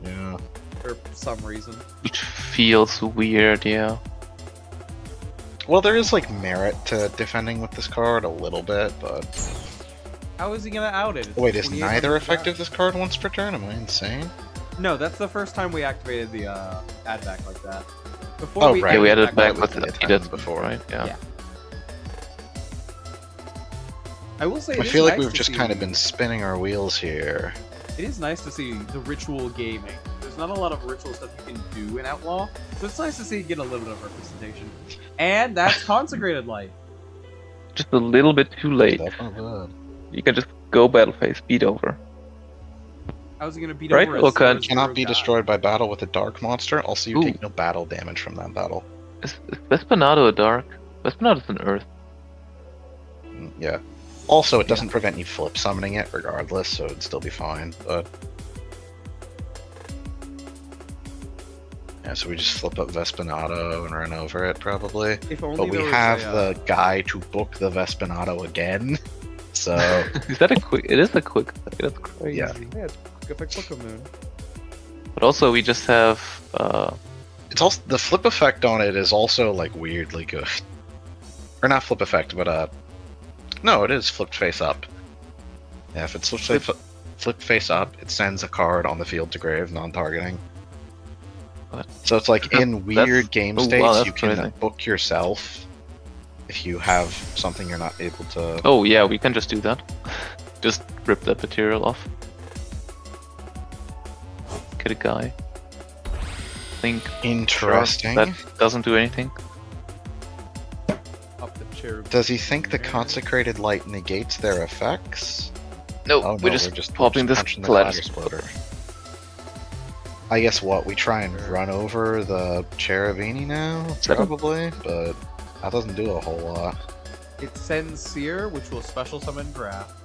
Yeah. For some reason. Which feels weird, yeah. Well, there is, like, merit to defending with this card a little bit, but... How is he gonna out it? It's Wait, is 2800 neither effective back. this card once per turn? Am I insane? No, that's the first time we activated the add back like that. Before Oh, we right. Yeah, we added added back with with the the attack Edith before. right? Yeah. Yeah. I will say, I feel like we've just kind of been spinning our wheels here. It is nice to see the ritual gaming. There's not a lot of ritual stuff you can do in Outlaw, so it's nice to see it get a little bit of representation. And that's Consecrated Light. Just a little bit too late. Definitely good. You can just go battle phase, beat over. How's he gonna beat Right, over a well, can- 0/0 Cannot be guy? destroyed by battle with a dark monster, also you Ooh. take no battle damage from that battle. Is Vespanado a dark? Vespanado an earth. Yeah. Also, it doesn't prevent you flip summoning it regardless, so it'd still be fine, but... Yeah, so we just flip up Vespanado and run over it, probably. If only But we there was have a, the guy to book the Vespanado again, so... Is that a quick? It is a quick. That's crazy. Yeah. Yeah, it's good like Book of Moon. But also we just have. It's also... The flip effect on it is also, like, weirdly good. Or not flip effect, but, No, it is flipped face up. Yeah, if it's flipped face up, it sends a card on the field to grave, non-targeting. What? So it's like in weird game oh, wow, states, that's you can crazy. book yourself if you have something you're not able to. Oh yeah, we can just do that. Just rip that material off. Get a guy. Think Interesting. that doesn't do anything. Up the chair. Does he think the consecrated light negates their effects? No, Oh no, we're just popping we're this punching the clatter clatter splitter. I guess what, we try and run over the Cherubini now? Seven. Probably, but that doesn't do a whole lot. It sends Seer, which will special summon Draft.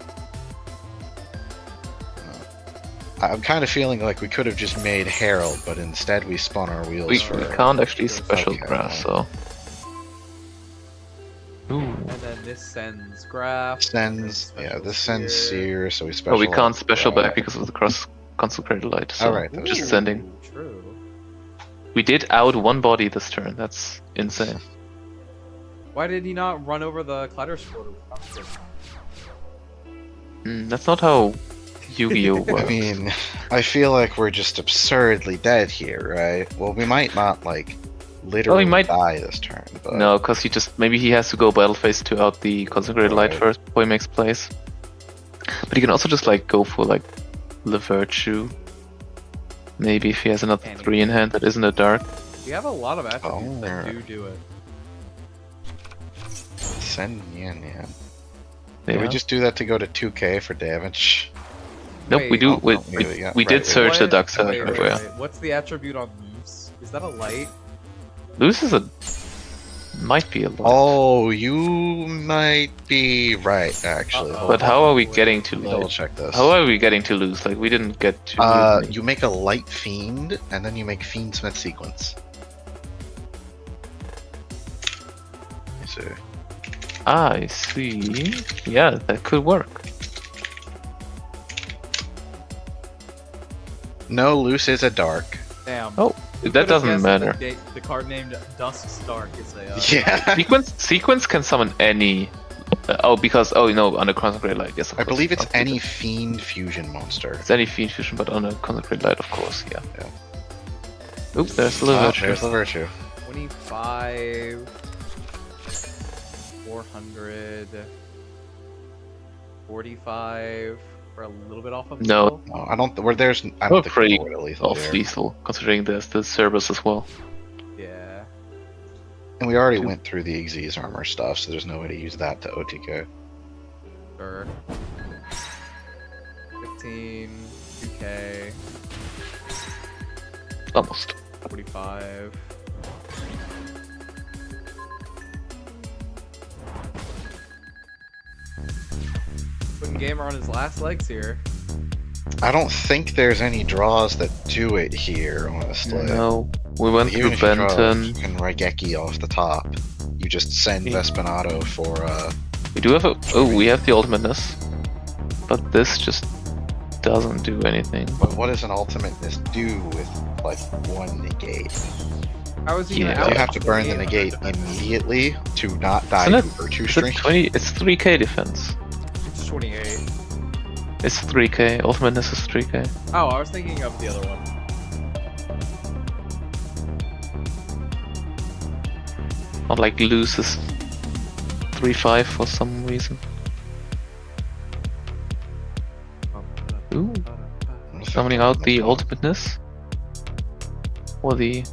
I'm kind of feeling like we could have just made Herald, but instead we spun our wheels We for... can't actually special Okay. grass, so. Ooh. And then this sends Graph. Sends, yeah, this sends Seer, so we special... Oh, we can't special Graph. back because of the cross consecrated light. So Alright, that was just true. sending. True. We did out one body this turn. That's insane. Why did he not run over the Clatter Splitter? That's not how Yu-Gi-Oh works. I mean, I feel like we're just absurdly dead here, right? Well, we might not, like, literally might- die this turn, but... No, because maybe he has to go battle phase 2 out the consecrated light Right. first before he makes plays. But he can also just like go for like the Virtue. Maybe if he has another 3 in hand that isn't a dark. We have a lot of attributes that Oh. do it. Send Yan Yan. Yeah. Did we just do that to go to 2k for damage? Nope, we Wait, do. oh, we oh, we, yeah, we right, did right. search the What? dark side Wait, everywhere. What's the attribute on Moose? Is that a light? Loose is might be a lot. Oh, you might be right, actually. Uh-oh. Hold But on. how are we getting to Let me double light? check this. How are we getting to loose? Like we didn't get to. Loose. You make a light fiend, and then you make fiendsmith sequence. Let me see. I see. Yeah, that could work. No, loose is a dark. Damn. Oh, Who that could've doesn't guessed matter. The card named Dusk's Dark is a. Yeah. Sequence can summon any. No, under consecrated light. Yes, of I course. believe it's Okay. any fiend fusion monster. It's any fiend fusion, but under consecrated light, of course. Yeah. Yeah. Oops, there's the virtue. There's the virtue. 25. 400. 45. We're a little bit off of No. lethal. No, I don't. Where there's, I We're don't think pretty we're lethal Off here. lethal, considering there's the Cerberus as well. Yeah. And we already went through the Xyz armor stuff, so there's no way to use that to OTK. Sure. 15. 2k. Almost. 45. Putting Gamer on his last legs here. I don't think there's any draws that do it here, honestly. No, we went Even through if you draw Benton. and Raigeki off the top, you just send Yeah. Vespinato for We do have we have the ultimateness, but this just doesn't do anything. what does an ultimateness do with like one negate? How is he Yeah. gonna You out have to burn the 28 negate defense? immediately to not die Isn't to it- virtue It's stream. 20. It's 3k defense. It's 28. It's 3k. Ultimateness is 3k. Oh, I was thinking of the other one. Not like loose is 3-5 for some reason. Ooh, summoning out the ultimateness or the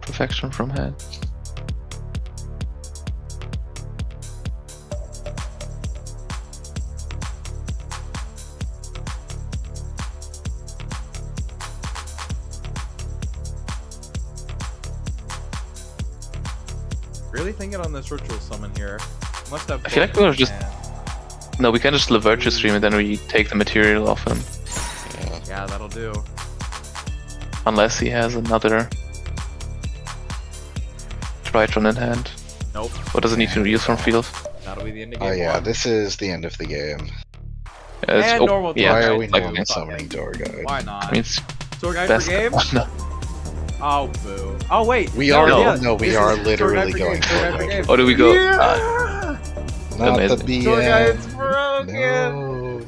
perfection from hand. Really thinking on this ritual summon here. Must have. I feel like both we're in just- hand. No, we can just Virtue stream and then we take the material off him. Yeah, that'll do. Unless he has another Tritron in hand. Nope. Or does it need to use from field? That'll be the end of Oh game yeah, one. this is the end of the game. Yeah, And normal yeah, Why Door are guide, we too. like normal it. summoning door guide? Why not? I mean, it's Tour guide best. for game? No. Oh, boo. Oh, wait. We are yeah. no, we This are is tour literally guide for going game, tour for guide for it. game. Or do we go? Yeah! Not the Amazing. Tour BM. guide's broken. No.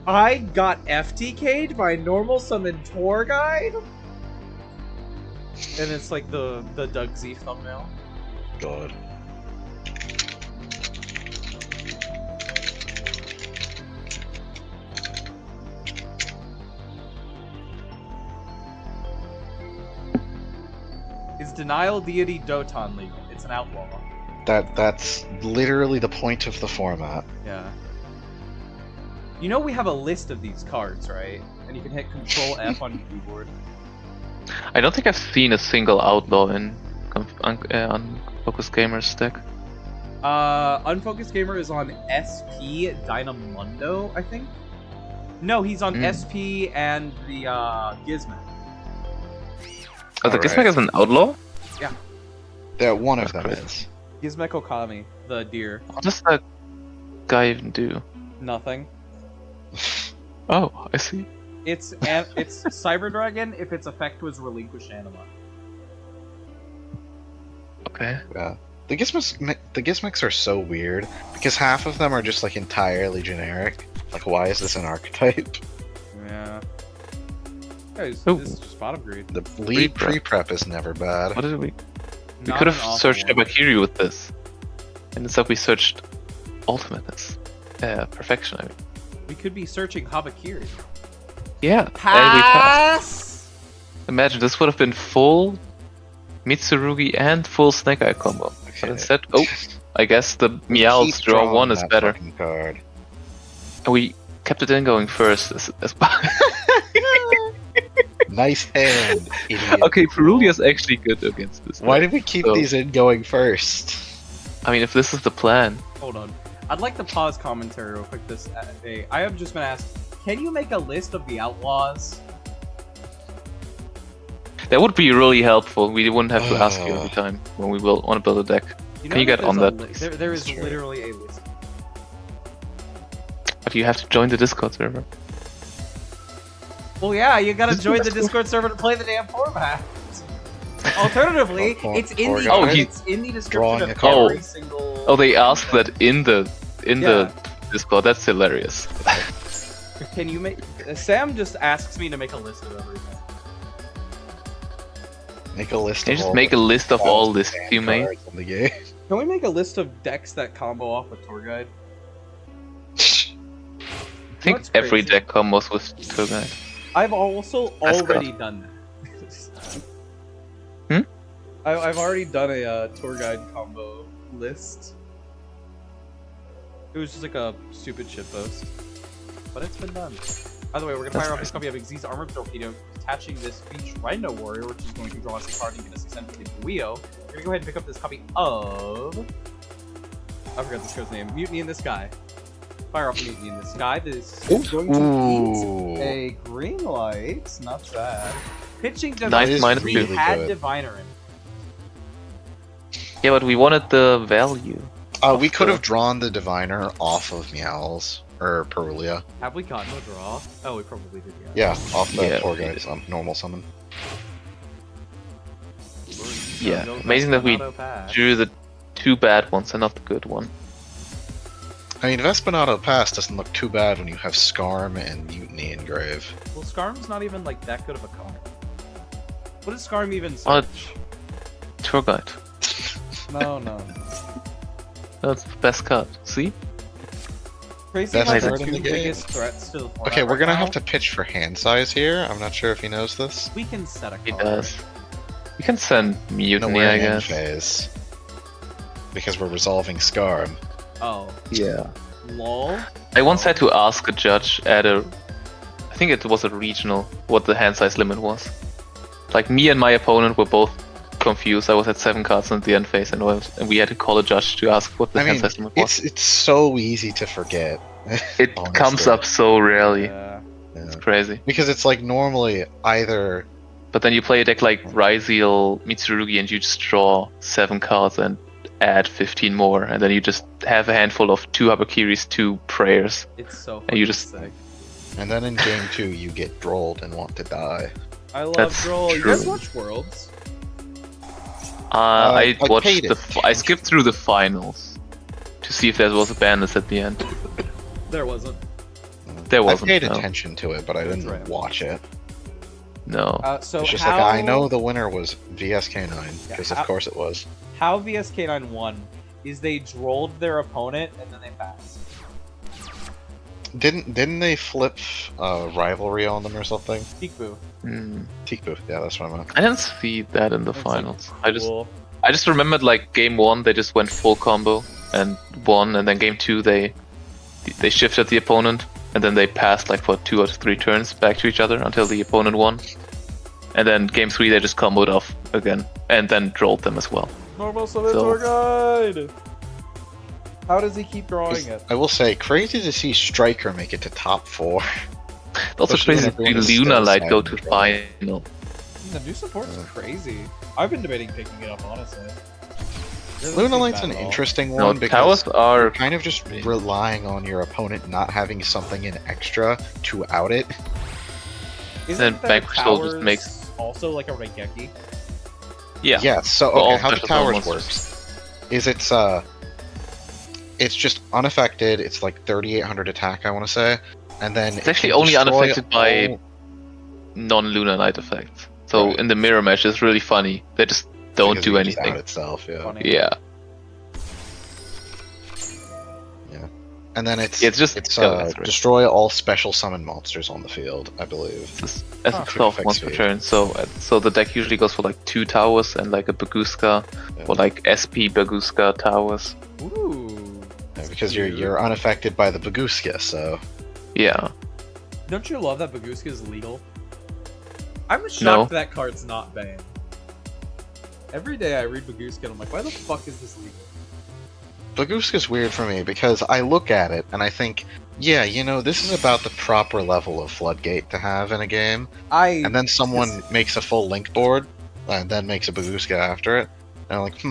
I got FTK'd by normal summon tour guide? And it's like the Doug Z thumbnail. God. Is Denial Deity Doton legal? It's an outlaw. That's literally the point of the format. Yeah. You know we have a list of these cards, right? And you can hit Control F on your keyboard. I don't think I've seen a single outlaw in Unfocused Gamer's deck. Unfocused Gamer is on SP Dynamundo, I think? No, he's on SP and the Gizmo. Oh, the Alright. Gizmek is an outlaw? That one of That's them crazy. is. Gizmek Okami, the deer. What does that guy even do? Nothing. Oh, I see. It's Cyber Dragon if its effect was Relinquish Anima. Okay. Yeah. The Gizmics are so weird because half of them are just like entirely generic. Like, why is this an archetype? Yeah. Guys, Oh. this is just bottom grade. The lead Pre-prep. pre-prep is never bad. What did we? We Not could an have awful searched one. Abakiri with this. And instead we searched Ultimateness. Perfection, I mean. We could be searching Habakiri. Yeah. And we passed. Imagine this would have been full Mitsurugi and full Snake Eye combo. But Okay. instead, oh, I guess the Meows Keep draw drawing 1 is that better. fucking card. And we kept it in going first. As Nice hand, idiot. okay, Perulia's actually good against this. Why deck. did we keep So- these in going first? I mean, if this is the plan. Hold on. I'd like to pause commentary real quick. I am just gonna ask, can you make a list of the outlaws? That would be really helpful. We wouldn't have to ask you every time when we will want to build a deck. Can you that get on there's a that, li- please? there is That's true. literally a list. But you have to join the Discord server. Well, yeah, you gotta Isn't join that the cool? Discord server to play the damn format. Alternatively, Oh, it's in the Torgal. it's in the Drawing description a of card. every single. Oh, they asked that in the Yeah. Discord. That's hilarious. Can you make? Sam just asks me to make a list of everything. Make a list Can you of just all make a the list of all lists stand you made? cards in the game. Can we make a list of decks that combo off with Tour Guide? I think What's every crazy? deck combos with Tour Guide. I've also That's already done that. I've already done a Tour Guide combo list. It was just like a stupid shitpost. But it's been done. By the way, we're gonna fire off this copy of Xyz's Armored Torpedo, attaching this Beach Rhino Warrior, which is going to draw us a card and get us essentially Buio. We're gonna go ahead and pick up this copy of... I forgot this card's name. Mutiny in the Sky. Fire off Mutiny in the Sky. This is going to Ooh. eat a green light. Not bad. Pitching Nice Diviner. minus We two. had Good. Diviner in. Yeah, but we wanted the value. We could have drawn the Diviner off of Meows or Perulia. Have we gotten a draw? Oh, we probably did, Yeah, off the Yeah, Tour we Guide's normal summon. Yeah, No, amazing that we Vesperado Pass. drew the 2 bad ones and not the good one. I mean, Vespinato Pass doesn't look too bad when you have Scarm and Mutiny Engrave. Well, Skarm's not even like that good of a card. What does Skarm even Oh, search? Tour Guide. No. That's the best card. See? Crazy Best how the card in two the game. biggest threats to the format Okay, we're right gonna now, have to pitch for hand size here. I'm not sure if he knows this. We can set a card. He does. We can send No, Mutiny, we're I in end guess. phase. Because we're resolving Scarm. Oh, Yeah. lol. I once had to ask a judge at a... I think it was a regional, what the hand size limit was. Like, me and my opponent were both confused. I was at 7 cards in the end phase, and we had to call a judge to ask what the I hand mean, size limit was. it's so easy to forget. It honestly. comes up so rarely. Yeah. Yeah. It's crazy. Because it's like normally either But then you play a deck like Ryziel, Mitsurugi, and you just draw 7 cards and add 15 more, and then you just have a handful of 2 Habakiris, 2 prayers. It's so And you fucking just- sick. and then in game 2 you get drolled and want to die. I love That's Droll. You guys true. watch Worlds? I I watched paid the. I skipped through the finals to see if there was a ban list at the end. There wasn't. There wasn't. I paid no. attention to it, but I didn't right. watch it. No. So It's just how, like I know the winner was VSK9 Yeah, because how- of course it was. how VSK9 won is they drolled their opponent and then they passed. Didn't they flip rivalry on them or something? Peekaboo. Teekboo, yeah, that's what I meant. I didn't see that in the It's like finals. cool. I just remembered like game 1 they just went full combo and won, and then game 2 they shifted the opponent, and then they passed like for 2 or 3 turns back to each other until the opponent won. And then game 3 they just comboed off again and then trolled them as well. Normal Tour Guide! How does he keep drawing it? I will say, crazy to see Striker make it to top 4. It's also Especially crazy when to see everyone is Luna still Light go to silent, right? final. The new support's crazy. I've been debating picking it up, honestly. Doesn't Luna seem Light's bad an at all. interesting No, one because towers are you're kind of just relying on your opponent not having something in extra to out it. Isn't Then the Vanquish Soul just towers makes- also like a Raigeki? yeah. Yes, so For all okay, how the special towers monsters. works is it's just unaffected, it's like 3800 attack I wanna say. And then It's actually only destroy unaffected by all- non-Luna Light effects. So Right. in the mirror match it's really funny. They just don't because do it just out anything. itself, yeah. Funny. Yeah. And then it's It's just skeleton threat. destroy all special summon monsters on the field, I believe. As a Oh. 12 Fix once per speed. turn. So the deck usually goes for like 2 towers and like a Baguska Yeah. or like SP Baguska towers. Ooh. Yeah, because you're unaffected by the Baguska, so Yeah. Don't you love that Baguska is legal? I'm shocked No. that card's not banned. Every day I read Baguska and I'm like, why the fuck is this legal? Baguska's weird for me because I look at it and I think, yeah, you know, this is about the proper level of Floodgate to have in a game. And then someone makes a full link board and then makes a Baguska after it. And I'm like,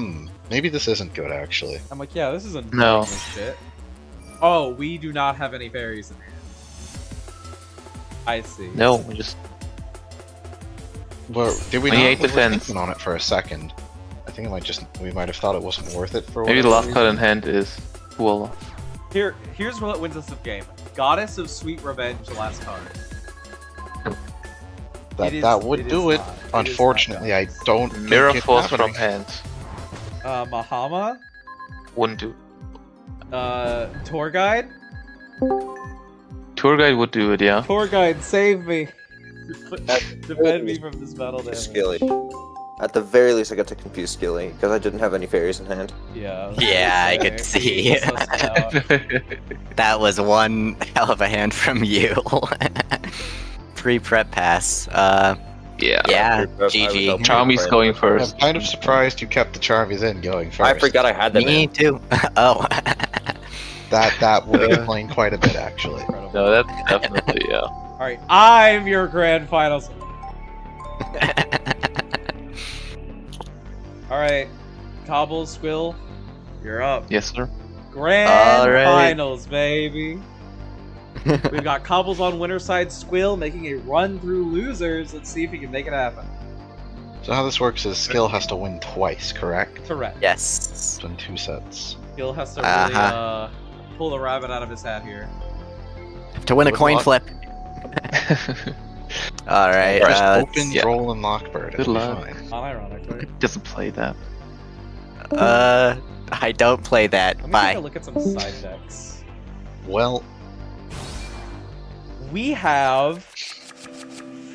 maybe this isn't good actually. I'm like, yeah, this is annoying No. as shit. Oh, we do not have any fairies in hand. I see. No, we just Well, did we 28 not? We were defense. thinking on it for a second. I think we might have thought it wasn't worth it for maybe the whatever last card in reason. hand is Outlaw. Here's what wins us the game. Goddess of Sweet Revenge, the last card. That would do it. not. It is Unfortunately, not I Goddess. don't Mirror think it's Force from happening. hand. Mahama, Wouldn't do. Tour Guide. Tour Guide would do it, yeah. Tour Guide, save me. Defend me from this battle damage. Skilly. At the very least, I got to confuse Skilly because I didn't have any fairies in hand. Yeah. Yeah, I could see. That was one hell of a hand from you. Pre-prep pass. yeah. Yeah, I was GG. hoping Charmy's for it. going I'm first. kind of surprised you kept the Charmies in going first. I forgot I had them. Me in. too. Oh. That would explain quite a bit actually. Incredible. No, that's definitely, yeah. Alright, I'm your grand finals. Alright, Cobbles, Sqil, you're up. Yes, sir. Grand Alright. finals, baby. We've got Cobbles on winner's side, Sqil making a run through losers. Let's see if he can make it happen. So how this works is Skill has to win twice, correct? Correct. Yes. So in 2 sets. Sqil has to really Uh-huh. pull the rabbit out of his hat here. To win a Good coin luck. flip. Alright, Just let's- open, yeah. roll, and Lockbird. Good It'll be luck. fine. Unironically. Doesn't play that. I don't play that. Let me take Bye. a look at some side decks. Well, We have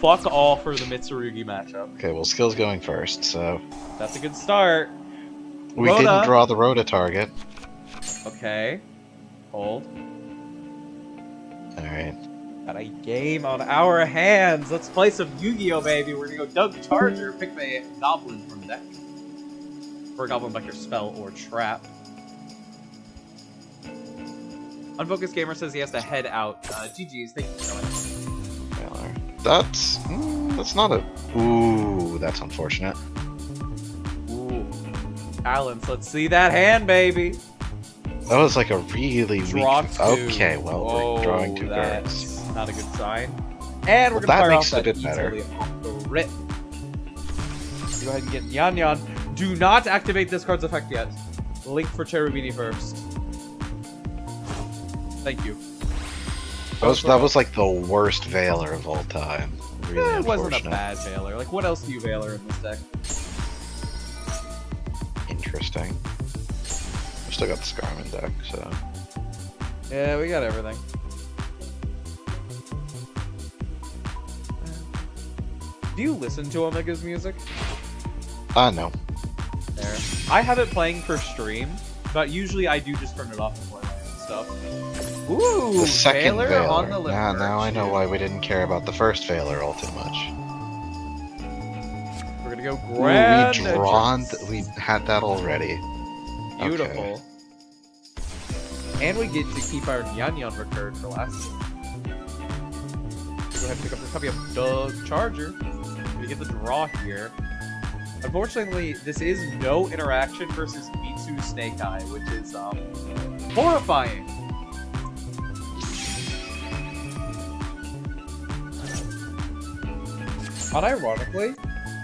fuck all for the Mitsurugi matchup. okay, well, Skill's going first, so That's a good start. we Rhoda. didn't draw the Rhoda target. Okay. Hold. Alright. Got a game on our hands. Let's play some Yu-Gi-Oh, baby. We're gonna go Doug Charger, pick the Goblin from deck. Or a Goblin Bucker spell or trap. Unfocused Gamer says he has to head out. GG's, thank you for coming. That's not a... Ooh, that's unfortunate. Ooh. Balance, let's see that hand, baby. That was like a really Draw weak... two. Okay, well, Whoa, we're drawing 2 that's cards. not a good sign. And we're Well, gonna that fire makes off it a that bit better. utility off the rip. Go ahead and get Nyan Nyan. Do not activate this card's effect yet. Link for Cherubini first. Thank you. That was like the worst Veiler of all time. Really It wasn't a unfortunate. bad Veiler. Like, what else do you Veiler in this deck? Interesting. I've still got the Scarman deck, so... Yeah, we got everything. Do you listen to Omega's music? No. There. I have it playing for stream, but usually I do just turn it off before I play stuff. Ooh, The second Veiler on the lip Now I know perch. why we didn't care about the first Veiler all too much. We're gonna go Ooh, grand. we had that already. Beautiful. Okay. And we get to keep our Nyan recurred for last game. Go ahead and pick up the copy of the Charger. We get the draw here. Unfortunately, this is no interaction versus Mitsu Snake Eye, which is horrifying. Unironically,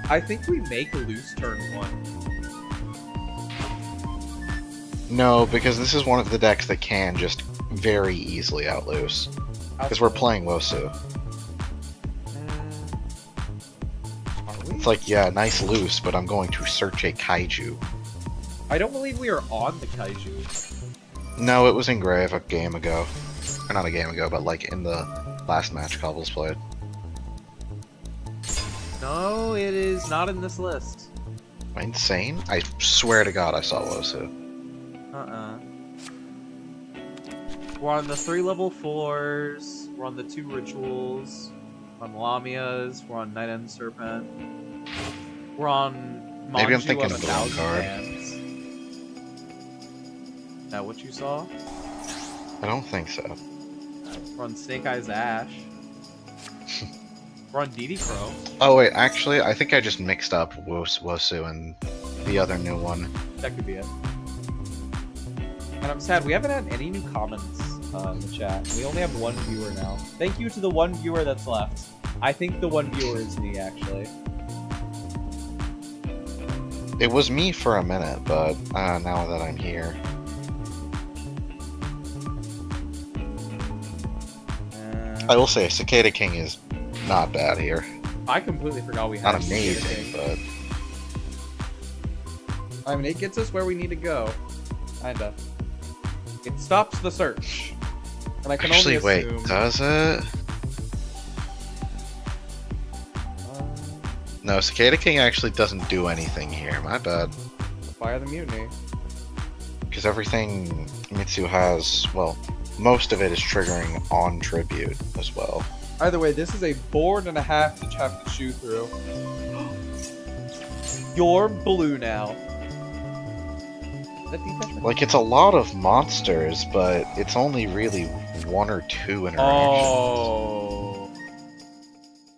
I think we make loose turn 1. No, because this is one of the decks that can just very easily outloose. Because we're playing Wosu. It's like, yeah, nice loose, but I'm going to search a kaiju. I don't believe we are on the kaiju. No, it was in Grave a game ago. Or not a game ago, but like in the last match Cobbles played. No, it is not in this list. Am I insane? I swear to God I saw Wosu. We're on the 3 level 4s. We're on the 2 rituals. We're on Lamias. We're on Night End Serpent. We're on Maybe I'm Manju thinking of of the wrong 1,000 card. Hands. Is that what you saw? I don't think so. We're on Snake Eyes Ash. We're on DD Crow. Oh wait, actually, I think I just mixed up Wosu and the other new one. That could be it. And I'm sad, we haven't had any new comments in the chat. We only have 1 viewer now. Thank you to the 1 viewer that's left. I think the 1 viewer is me, actually. It was me for a minute, but now that I'm here. I will say, Cicada King is not bad here. I completely forgot we had Not amazing, but... I mean, it gets us where we need to go. Kinda. It stops the search. And I can Actually, only wait, assume... does it? No, Cicada King actually doesn't do anything here. My bad. Fire the Mutiny. Because everything Mitsu has, well, most of it is triggering on tribute as well. Either way, this is a board and a half to have to chew through. You're blue now. Is that detachment? Like, it's a lot of monsters, but it's only really 1 or 2 interactions. Oh.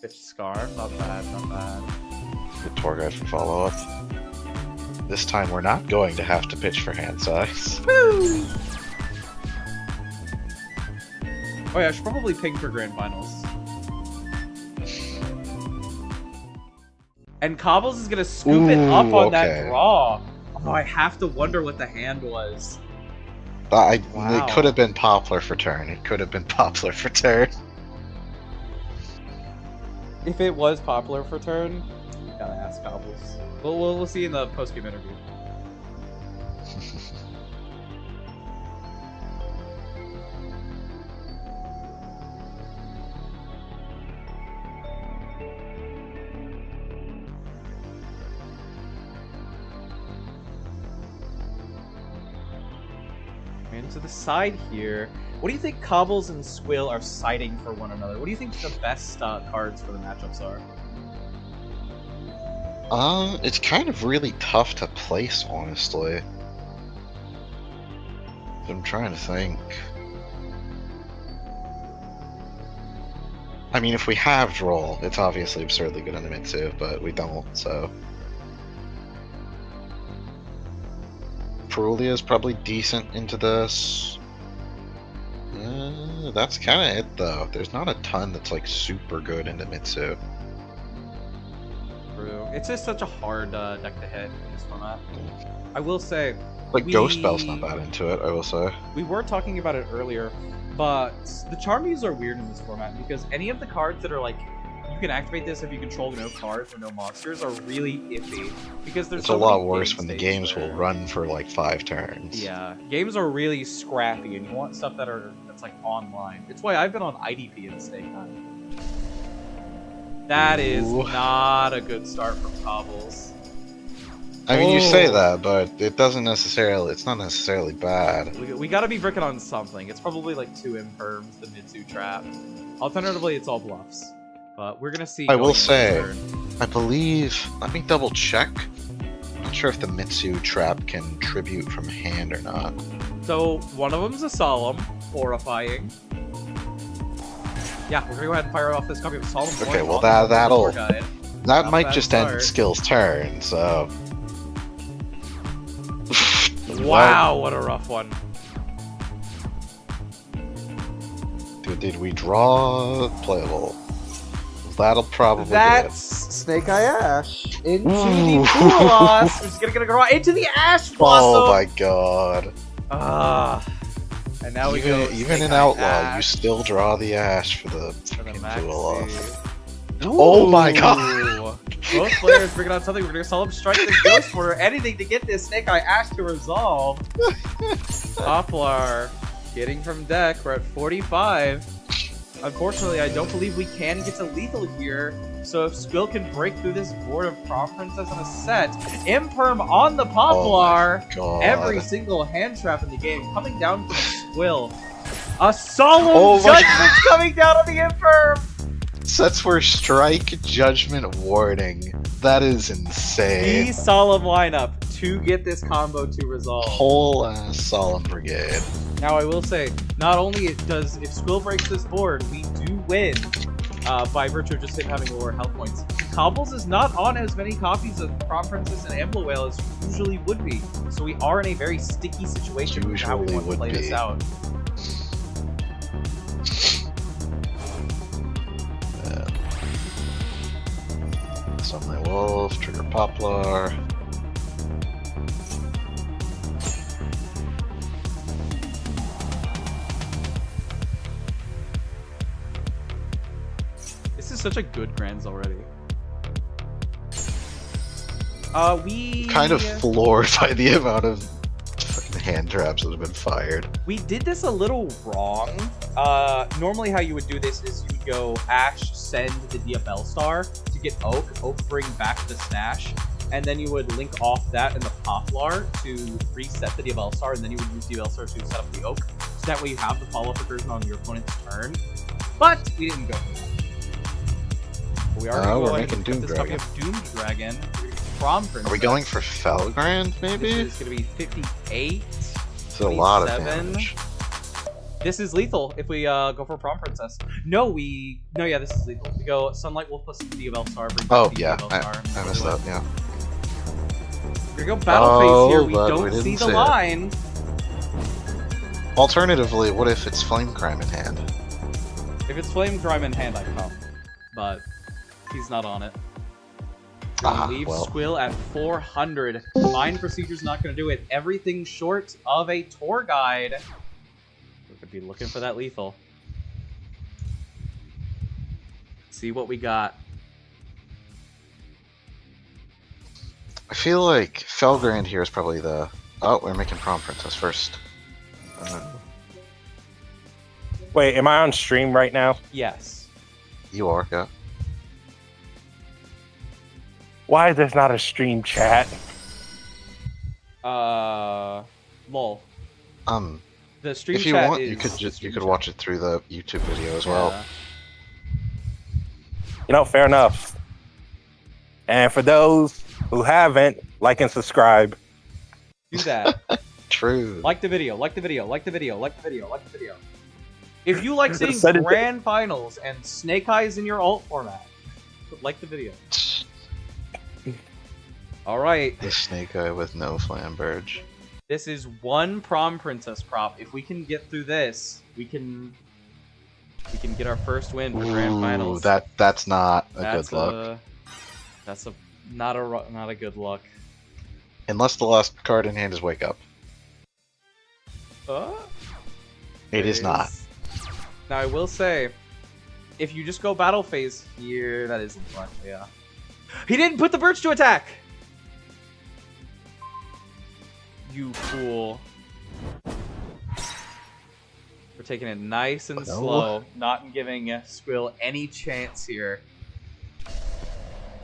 Bitch Scar. Not bad, not bad. Good tour guide for follow-up. This time we're not going to have to pitch for hand size. Woo! Oh yeah, I should probably ping for Grand Finals. And Cobbles is gonna scoop it up on that draw. Oh, I have to wonder what the hand was. Wow. It could have been Poplar for turn. It could have been Poplar for turn. If it was popular for turn, gotta ask Cobbles. We'll see in the post-game interview. Into the side here. What do you think Cobbles and Sqil are siding for one another? What do you think the best cards for the matchups are? It's kind of really tough to place, honestly. I'm trying to think. I mean, if we have Droll, it's obviously absurdly good in the Mitsu, but we don't, so... Perulia is probably decent into this. That's kind of it, though. There's not a ton that's like super good into Mitsu. True. It's just such a hard deck to hit in this format. I will say, Like Ghost Bell's not bad into it, I will say. We were talking about it earlier, but the Charmies are weird in this format because any of the cards that are like, you can activate this if you control no cards or no monsters are really iffy because there's It's so a lot many worse game when the states games there. will run for like 5 turns. Yeah, games are really scrappy, and you want stuff that's like online. It's why I've been on IDP in Snake Time. That is Ooh. not a good start from Cobbles. I mean, you say Oh. that, but it doesn't necessarily. It's not necessarily bad. We gotta be bricking on something. It's probably like 2 imperms, the Mitsu trap. Alternatively, it's all bluffs. But we're gonna see. I will going into say, turn. I believe. Let me double check. I'm not sure if the Mitsu trap can tribute from hand or not. So one of them's a solemn, horrifying. Yeah, we're gonna go ahead and fire off this copy of Solemn. Okay, Warning well, on the that'll- tour guide. That Not might bad just end start. Skill's turn. So. Wow, what a rough one. Did we draw playable? That'll probably That's Snake Eye Ash into Ooh. the Poolos. We're just gonna go into the Ash Blossom. Oh my god. And now we even go even Snake in Eye Outlaw, you Ash still draw the Ash for the for the fucking Pull-off. maxi. Oh my god! Ooh. Both players bringing on something. We're gonna Solemn Strike this Ghost Border. Anything to get this Snake Eye Ash to resolve. Poplar getting from deck. We're at 45. Unfortunately, I don't believe we can get to lethal here. So if Sqil can break through this board of Prom Princess on a set, Imperm on the Poplar. God. Every single hand trap in the game coming down from Sqil. A solemn Oh my judgment coming down on the Imperm. Sets for strike, judgment, warning. That is The insane. solemn lineup to get this combo to resolve. Whole ass Solemn Brigade. Now I will say, not only does if Sqil breaks this board, we do win by virtue of just him having lower health points. Cobbles is not on as many copies of Prom Princess and Ambler Whale as usually would be, so we are in a very sticky situation with how we Usually want to would play be. this out. Sunlight Wolf, Trigger Poplar. This is such a good Grands already. We Kind of floored by the amount of fucking hand traps that have been fired. We did this a little wrong. Normally how you would do this is you would go Ash, send the Diabell Star to get Oak, bring back the Stash, and then you would link off that in the Poplar to reset the Diabell Star, and then you would use Diabell Star to set up the Oak. So that way you have the follow-up recursion on your opponent's turn. But we didn't go for that. But we are going to we're go ahead making and put Doom this copy Dragon. of Doom Dragon. Prom Princess. Are we going for Felgrand, maybe? This is going to be 58. It's a lot of 27. damage. This is lethal if we go for Prom Princess. No, yeah, this is lethal. We go Sunlight Wolf plus Diabell Star. Bring Oh, back the yeah, Diabell Star. I missed that, yeah. We're gonna go Battle Phase here. We but don't we didn't see the see it. line. Alternatively, what if it's Flame Crime in hand? If it's Flame Crime in hand, I come. But he's not on it. We're gonna leave well. Sqil at 400. Mind Procedure's not gonna do it. Everything short of a tour guide. We're gonna be looking for that lethal. See what we got. I feel like Felgrand here is probably the... Oh, we're making Prom Princess first. Wait, am I on stream right now? Yes. You are, yeah. Why is this not a stream chat? Lol. The stream If you chat want, is you could the just stream could chat. watch it through the YouTube video as well. Yeah. You know, fair enough. And for those who haven't, like and subscribe. Do that. True. Like the video, like the video, like the video, like the video, like the video. If you like seeing Send it to- grand finals and Snake Eyes in your alt format, like the video. Alright, The Snake Eye with no Flamberge. this is one Prom Princess prop. If we can get through this, we can get our first win for grand finals. That's not a That's good look. That's not a good look. Unless the last card in hand is Wake Up. It is not. Now I will say, if you just go battle phase here, that isn't fun. Yeah. He didn't put the birch to attack. You fool. We're taking it nice and No. slow, not giving Sqil any chance here.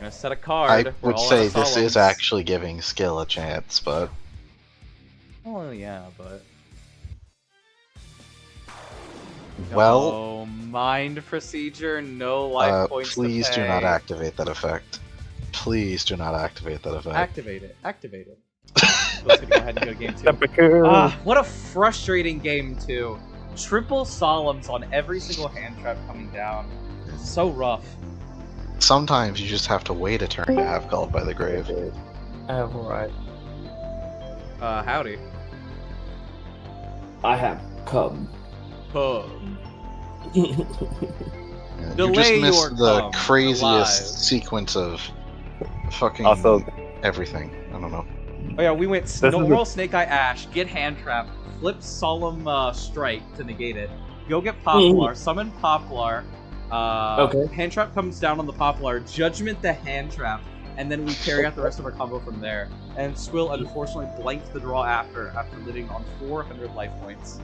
gonna set a card. I We're would all say on this is solemns. actually giving Sqil a chance, but Oh yeah, but well, oh, mind procedure, no life points. please to do pay. not activate that effect. Please do not activate that effect. Activate it. Activate it. Let's go ahead and go to game 2. Typical. Ah, what a frustrating game 2. Triple solemns on every single hand trap coming down. So rough. Sometimes you just have to wait a turn to have Called by the Grave. Right. Howdy. I have come. You Delay just missed your the come, craziest alive. sequence of fucking Also, everything. I don't know. Oh yeah, we went This is normal Snake Eye Ash, get hand trap, flip solemn strike to negate it, go get Poplar, summon Poplar, Okay. hand trap comes down on the Poplar, judgment the hand trap, and then we carry out the rest of our combo from there. And Sqil unfortunately blanked the draw after living on 400 life points.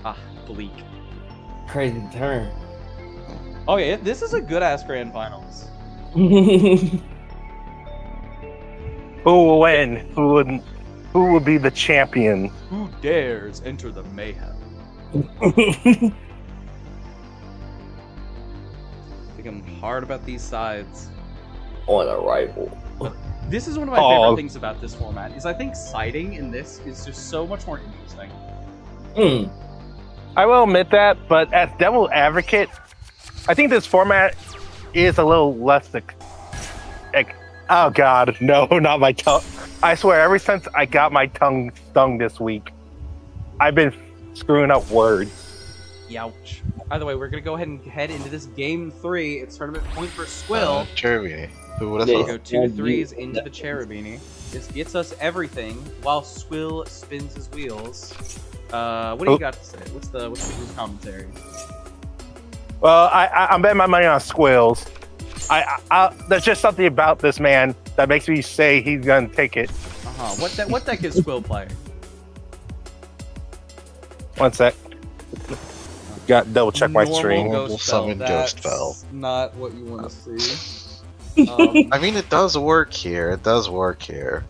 Ah, bleak. Crazy turn. Oh yeah, this is a good ass grand finals. who will win? Who will be the champion? Who dares enter the mayhem? Thinking hard about these sides. On arrival. This is one of my favorite things about this format, is I think siding in this is just so much more interesting. I will admit that, but as Devil Advocate, I think this format is a little less. Oh God, no, not my tongue! I swear, ever since I got my tongue stung this week, I've been screwing up words. Youch. By the way, we're gonna go ahead and head into this game 3. It's tournament point for Sqil. Cherubini. Who would have Yeah. We thought? go 2 3s into the Cherubini. This gets us everything while Sqil spins his wheels. What do you got to say? What's the group commentary? Well, I'm betting my money on Squills. There's just something about this man that makes me say he's gonna take it. What deck is Sqil playing? One sec. Got to double check my Normal stream. Ghost Summon Spell. Ghost That's Spell. not what you want to see. I mean, it does work here. It does work here.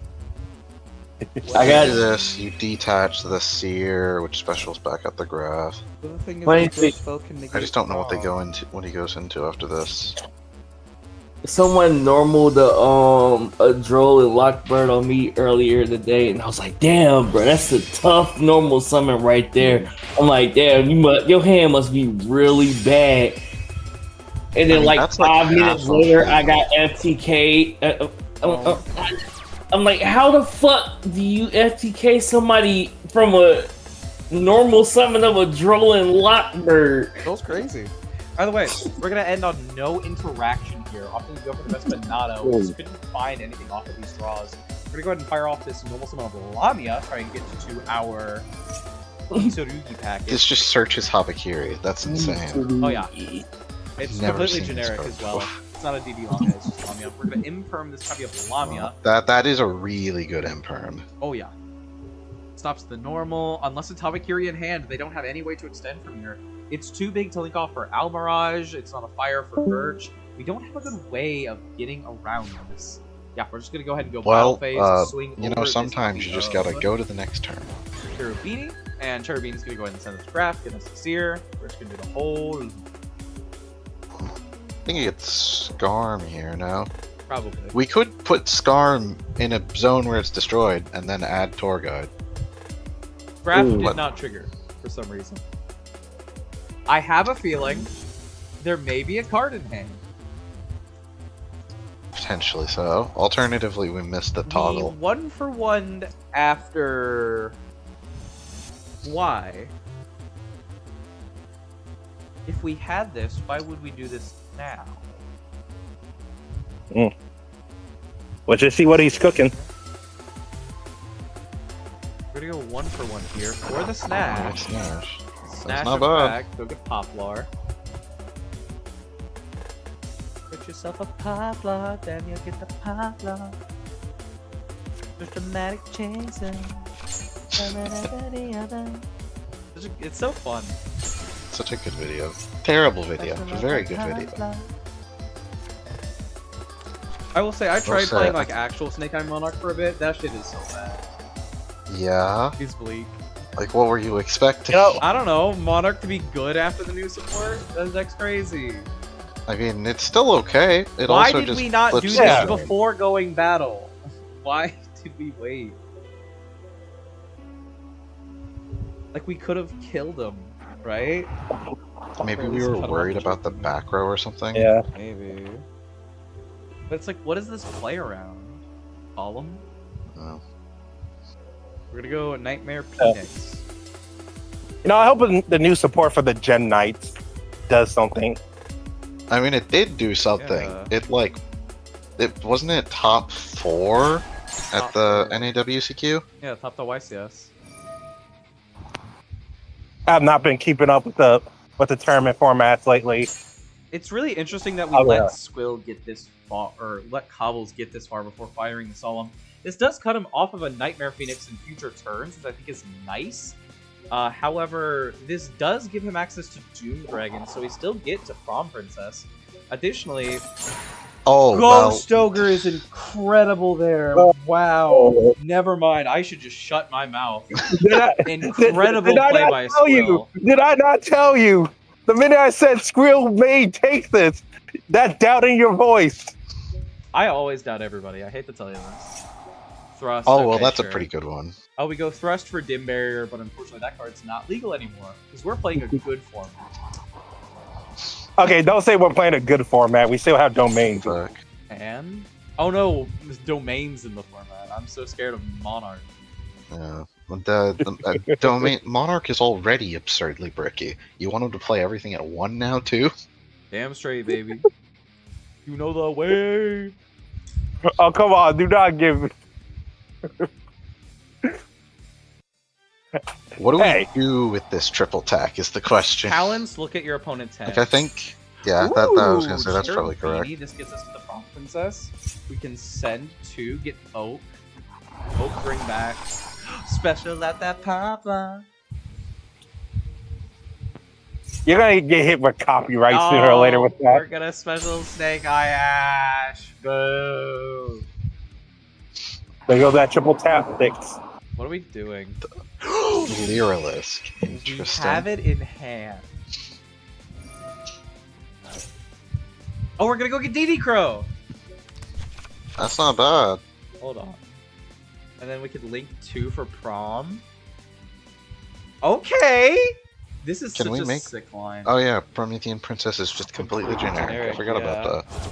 I You got do this. You detach the seer, which specials back up the graph. The thing is, Wait, the Ghost Spell can negate I just don't know what they draw. go into. What he goes into after this. someone normal to a Droll and Lockbird on me earlier today, and I was like, "Damn, bro, that's a tough normal summon right there." I'm like, "Damn, your hand must be really bad." And then, I mean, like that's like 5 minutes half of later, the- I got FTK. I'm like, how the fuck do you FTK somebody from a normal summon of a Droll and Lockbird? Goes crazy. By the way, we're gonna end on no interaction here. Often we go for the best Monado. We just couldn't find anything off of these draws. We're gonna go ahead and fire off this normal summon of Lamia, try and get to our Tsurugi package. This just searches Habakiri. That's insane. Oh yeah, it's Never completely seen this generic card as well. before. It's not a DD Lamia, it's just Lamia. We're gonna imperm this copy of Lamia. That is a really good imperm. Oh yeah. Stops the normal. Unless it's Habakiri in hand, they don't have any way to extend from here. It's too big to link off for Almirage. It's not a fire for Birch. We don't have a good way of getting around this. Yeah, we're just gonna go ahead and go Well, battle phase, swing you over know, this sometimes you just gotta go to the next turn. Cherubini, and Cherubini's gonna go ahead and send us graph, get us the seer. We're just gonna do the whole I think it gets Skarm here now. probably. We could put Skarm in a zone where it's destroyed and then add Tour Guide. Graph Ooh. did What? not trigger for some reason. I have a feeling there may be a card in hand. Potentially so. Alternatively, we missed the toggle. The 1-for-1 after why? If we had this, why would we do this now? Let's just see what he's cooking. We're gonna go 1-for-1 here for the snatch. Snash. Snatch not him bad. back. Go get Poplar. Get yourself a Poplar, then you'll get the Poplar. Just dramatic chasing. It's so fun. Such a good video. Terrible video. A very good video. I will say I tried say, playing like actual Snake Eye Monarch for a bit. That shit is so bad. Yeah. He's bleak. Like, what were you expecting? You know, I don't know, Monarch to be good after the new support? That's crazy. I mean, it's still okay. It Why also did just we not do flips this the Yeah. stream. before going battle? Why did we wait? Like, we could have killed him, right? Maybe Or at we least were cut him worried off. about the back row or something. yeah. Maybe. But it's like, what does this play around? Column? Oh. We're gonna go Nightmare Phoenix. You know, I hope the new support for the Gen Knights does something. I mean, it did do something. Yeah. It wasn't it top 4 at Top the 4. NAWCQ? Yeah, top the YCS. I've not been keeping up with the tournament formats lately. It's really interesting that we Oh, let yeah. Sqil get this far, or let Cobbles get this far before firing the Solemn. This does cut him off of a Nightmare Phoenix in future turns, which I think is nice. However, this does give him access to Doom Dragon, so we still get to Prom Princess. Additionally, Oh, well, Ghost Ogre is incredible there. Wow. Oh. Never mind. I should just shut my mouth. Did I, Incredible did I play not by tell you? Sqil. Did I not tell you? The minute I said Sqil may take this, that doubt in your voice. I always doubt everybody. I hate to tell you this. Thrust. oh well, okay, that's sure. a pretty good one. Oh, we go Thrust for Dim Barrier, but unfortunately that card's not legal anymore because we're playing a good format. Okay, don't say we're playing a good format. We still have domains. Fuck. And oh no, there's domains in the format. I'm so scared of Monarch. Yeah. The domain Monarch is already absurdly bricky. You want him to play everything at 1 now too? Damn straight, baby. You know the way. Oh, come on. Do not give me. What do we Hey. do with this triple tack is the question. Talents, look at your opponent's hand. Like I think, yeah, that I was gonna say that's probably correct. This gets us to the Prom Princess. We can send 2, get Oak. Oak bring back. Special at that papa. You're going to get hit with copyright sooner or later with We're that. gonna special Snake Eye Ash. Boo. There goes that triple tap fix. What are we doing? Lyralisk. We Interesting. have it in hand. Oh, we're gonna go get DD Crow. That's not bad. Hold on. And then we could link 2 for Prom. Okay. This is Can such we a make- sick line. Oh yeah, Promethean Princess is just completely generic. I Generic, forgot about yeah. that.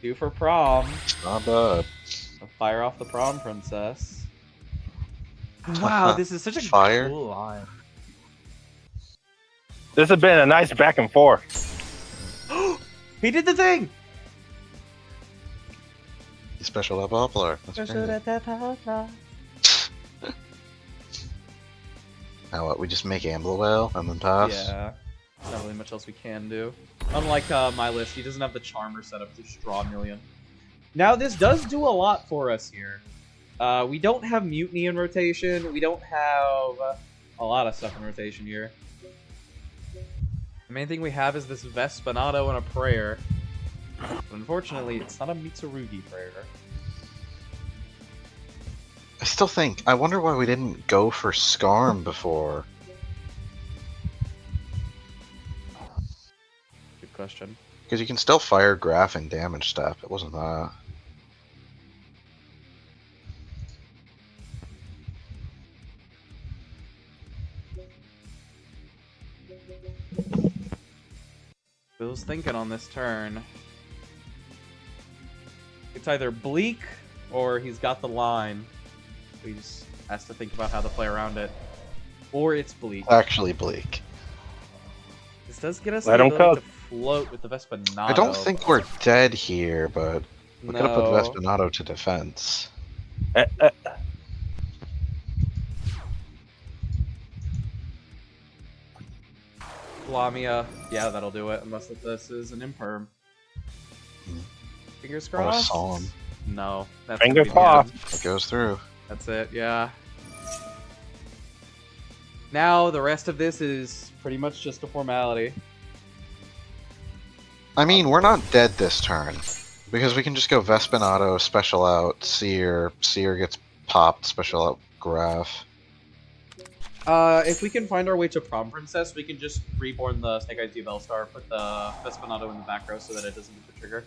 2 for Prom. Not bad. Fire off the Prom Princess. Wow, this is such a Fire. cool line. This has been a nice back and forth. He did the thing! Special up Outlaw. That's crazy. Now what? We just make Amblewell and then toss. Yeah. Not really much else we can do. Unlike my list, he doesn't have the Charmer set up to draw a million. Now, this does do a lot for us here. We don't have Mutiny in rotation. We don't have a lot of stuff in rotation here. The main thing we have is this Vespinato and a Prayer. But unfortunately, it's not a Mitsurugi Prayer. I still think. I wonder why we didn't go for Scarm before. Good question. Because you can still fire Graph and damage step. It wasn't that. Bill's thinking on this turn. It's either bleak or he's got the line. He just has to think about how to play around it. Or it's bleak. Actually, bleak. This does get us Let the him ability cook. to float with the Vespinato. I don't think we're dead here, but we could have put No. Vespinato to defense. Lamia. Yeah, that'll do it. Unless this is an imperm. Hmm. Fingers Or a crossed. Solemn. No. That's Fingers gonna be the end. crossed. It goes through. That's it, yeah. Now, the rest of this is pretty much just a formality. I mean, we're not dead this turn. Because we can just go Vespinato, special out, Seer gets popped, special out Graph. If we can find our way to Prom Princess, we can just reborn the Snake Eyes Bellstar, put the Vespinato in the back row so that it doesn't get the trigger.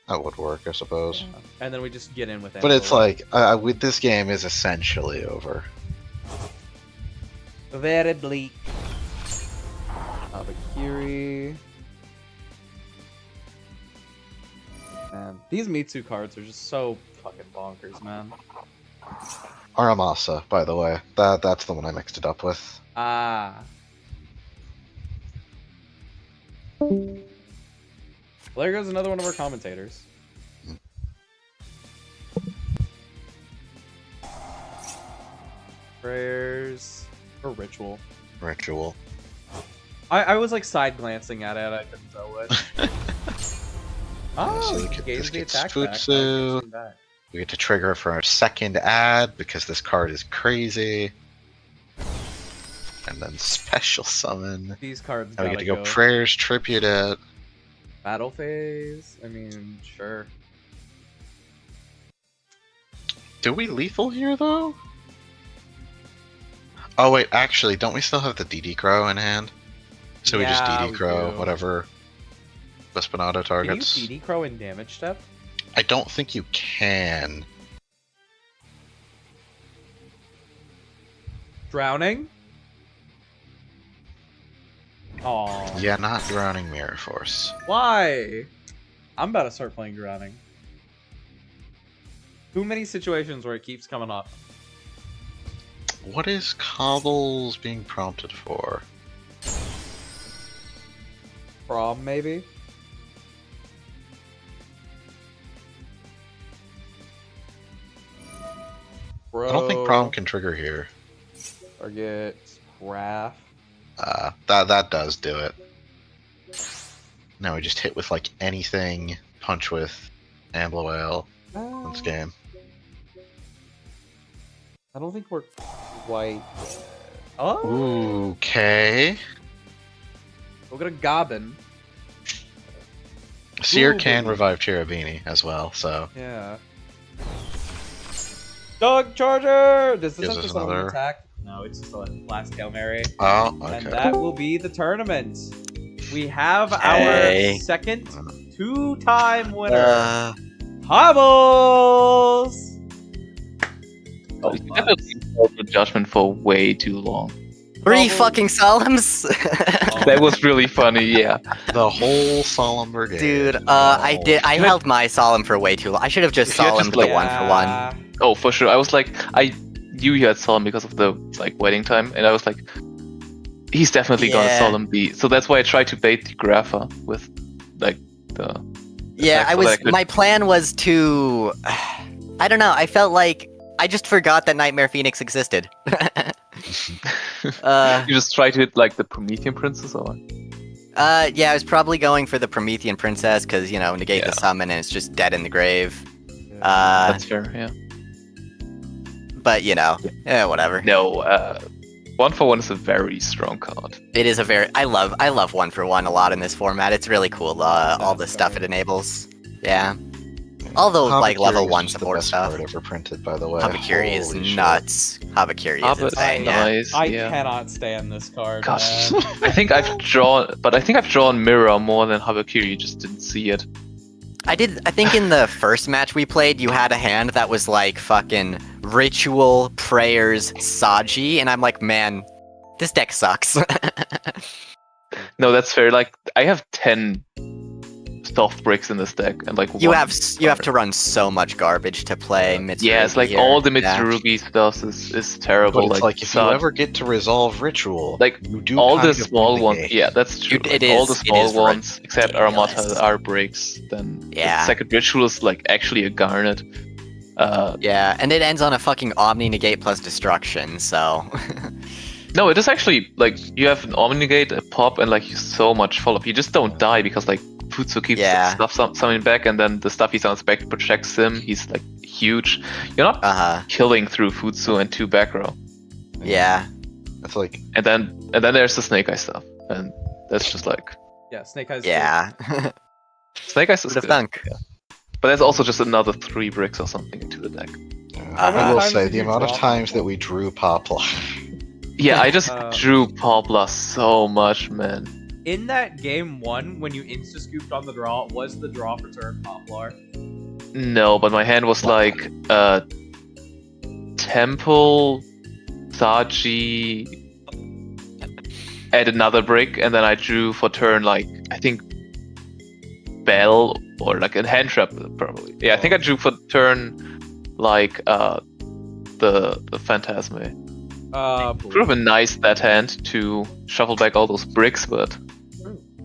That would work, I suppose. And then we just get in with it. But it's like, with this game is essentially over. very bleak. Abakiri. Man, these Mitsu cards are just so fucking bonkers, man. Aramasa, by the way. That's the one I mixed it up with. Ah. Well, there goes another one of our commentators. Prayers or ritual. Ritual. I was like side glancing at it. I couldn't tell which. Oh, so he this gains the gets attack Futsu. back. We get to trigger for our second ad because this card is crazy. And then special summon. These cards. Now we get gotta to go prayers, tribute it. Battle phase. I mean, sure. Do we lethal here though? Oh wait, actually, don't we still have the DD Crow in hand? So we just Yeah, DD we Crow, do. whatever Vespinato Can targets. you DD Crow in damage step? I don't think you can. Drowning? Aw. Yeah, not Drowning Mirror Force. Why? I'm about to start playing Drowning. Too many situations where it keeps coming up. What is Cobbles being prompted for? Prom, maybe? Bro. I don't think Prom can trigger here. Target Wrath. That does do it. Now we just hit with like anything, punch with Ambloale. This game. I don't think we're quite. Oh, Okay. we'll get a Goblin. Seer Ooh, can baby. revive Cherubini as well, so Yeah. Dog Charger! Does this Gives have to us summon an another- attack? No, it's just a last Hail Mary. oh, And okay. that will be the tournament. We have Hey. our second two-time winner, Uh, Cobbles! We definitely held the judgment for way too long. 3 Cobbles. fucking solemns? That was really funny, yeah. The whole Solemn Brigade. Dude, I held my solemn for way too long. I should have just If you had just, solemned like- the 1-for-1. Oh, for sure. I was like, I knew you had Solemn because of the like waiting time, and I was like, he's definitely gonna Yeah. Solemn B. So that's why I tried to bait the Grapha with like the. Yeah, attack so that I could- my plan was to... I don't know, I felt like... I just forgot that Nightmare Phoenix existed. You just try to hit like the Promethean Princess, or Yeah, I was probably going for the Promethean Princess, because, you know, negate the Yeah. summon and it's just dead in the grave. that's fair, yeah. But, you know, whatever. No, 1-for-1 is a very strong card. It is a very... I love 1-for-1 a lot in this format. It's really cool, all the That's stuff fair. it enables. Yeah. All the, like, level 1 support stuff. Ever printed, by the way. Habakiri is Holy shit. nuts. Habakiri is Habba is insane, yeah. nice, I yeah. cannot stand this card, Gosh, man. I think I've drawn Mirror more than Habakiri. You just didn't see it. I think in the first match we played, you had a hand that was like fucking Ritual, Prayers, Saji, and I'm like, man, this deck sucks. No, that's fair. Like, I have 10 soft bricks in this deck, and like you one have starter. to run so much garbage to play Mitsurugi. Yeah, it's like here. all the Yeah. Mitsurugi stuff is terrible. But it's like, if you Saj- ever get to resolve Ritual, like you do all kind the of small win the ones, game. yeah, that's true. Dude, it Like, all the is- it small is ones, except ridiculous. Aramata, are breaks. Then Yeah. the second ritual is like actually a garnet. Yeah, and it ends on a fucking Omni Negate plus Destruction, so... No, it is actually like you have an Omnigate, a pop, and like so much follow up. You just don't die because like Futsu keeps Yeah. stuff summoning back, and then the stuff he sounds back protects him. He's like huge. You're not Uh-huh. killing through Futsu and 2 back row. Yeah. It's like, And then there's the Snake Eye stuff, and that's just like Yeah, Snake Eyes. Yeah. Snake Eyes is Who'd have good. thunk? Yeah. But there's also just another 3 bricks or something into the deck. How many I will times say did the you amount of draw times Poplar? that we drew Poplar. Yeah, I just Uh, drew Poplar so much, man. In that game 1, when you insta-scooped on the draw, was the draw for turn Poplar? No, but my hand was like Temple, Saji, add another brick, and then I drew for turn like I think Bell or like a hand trap probably. Yeah, I think I drew for turn like the Phantasme. Would have been nice that hand to shuffle back all those bricks, but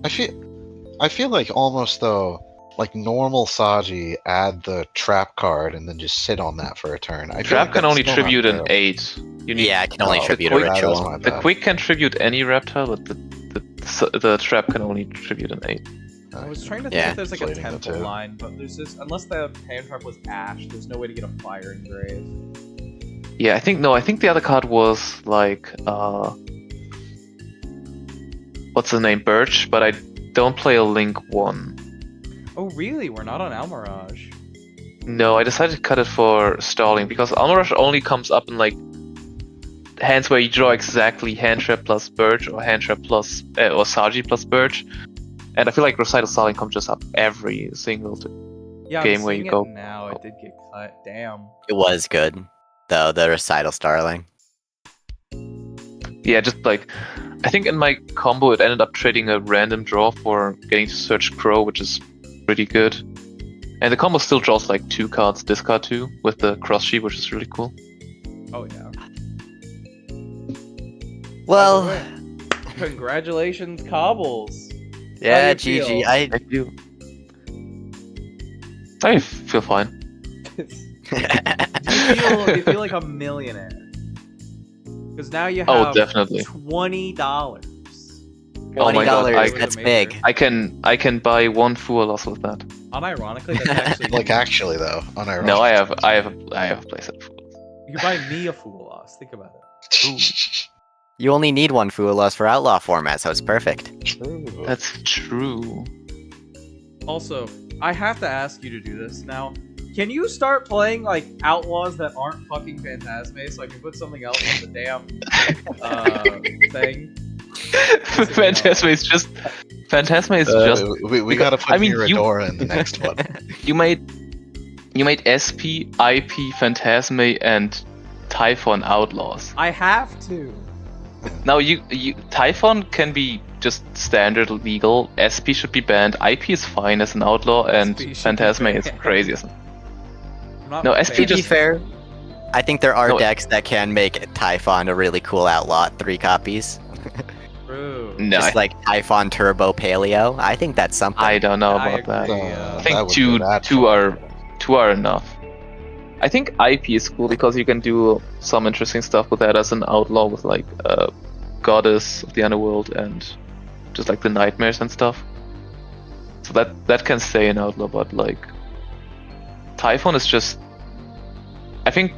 I feel like almost though, like normal Saji, add the trap card and then just sit on that for a turn. I feel trap like can that's only still not tribute an terrible. 8. You need Yeah, I can only Oh, tribute the a quick- that is ritual. my the bad. quick can tribute any reptile, but the trap can only tribute an 8. I was trying to think Yeah. if there's like a Inflating the temple two. line, but there's just unless the hand trap was Ash, there's no way to get a fire engrave. Yeah, I think the other card was like what's the name? Birch, but I don't play a Link 1. Oh really? We're not on Almirage. No, I decided to cut it for stalling because Almirage only comes up in like hands where you draw exactly hand trap plus Birch or hand trap plus or Saji plus Birch, and I feel like Recital Stalling comes just up every single Yeah, game I'm where seeing you go. it now. It did get cut. Damn. It was good, though, the Recital Starling. Yeah, just like I think in my combo it ended up trading a random draw for getting to search Crow, which is pretty good. And the combo still draws like 2 cards, discard 2 with the cross sheet, which is really cool. Oh yeah. Well, By the way, congratulations, Cobbles. yeah, How do you GG. feel? I feel fine. Do you feel like a millionaire? Because now you have Oh, definitely. $20. Oh my God, $20, that's big. I can buy 1 Fualos with that. Unironically, that's actually Like actually though, unironically. No, I have a playset of Fualos. You could buy me a Fool Loss. Think about it. You only need 1 Fualos for Outlaw format, so it's perfect. That's true. Also, I have to ask you to do this now. Can you start playing like Outlaws that aren't fucking Phantasme so I can put something else on the damn thing? Phantasme is just we gotta put I mean, Miradora in the next one. you made SP, IP, Phantasme, and Typhon Outlaws. I have to. Now you Typhon can be just standard legal. SP should be banned. IP is fine as an outlaw, and SP should be Phantasme is banned. crazy. As an... I'm not No, a SP To fan. be just- fair, I think there are No, decks that can make Typhon a really cool outlaw at 3 copies. True. No, Just like Typhon Turbo Paleo. I think that's something. I don't know I about that. agree. I That think would be bad two for- are enough. I think IP is cool because you can do some interesting stuff with that as an outlaw with like Goddess of the Underworld and just like the nightmares and stuff. So that can stay an outlaw, but like Typhon is just, I think,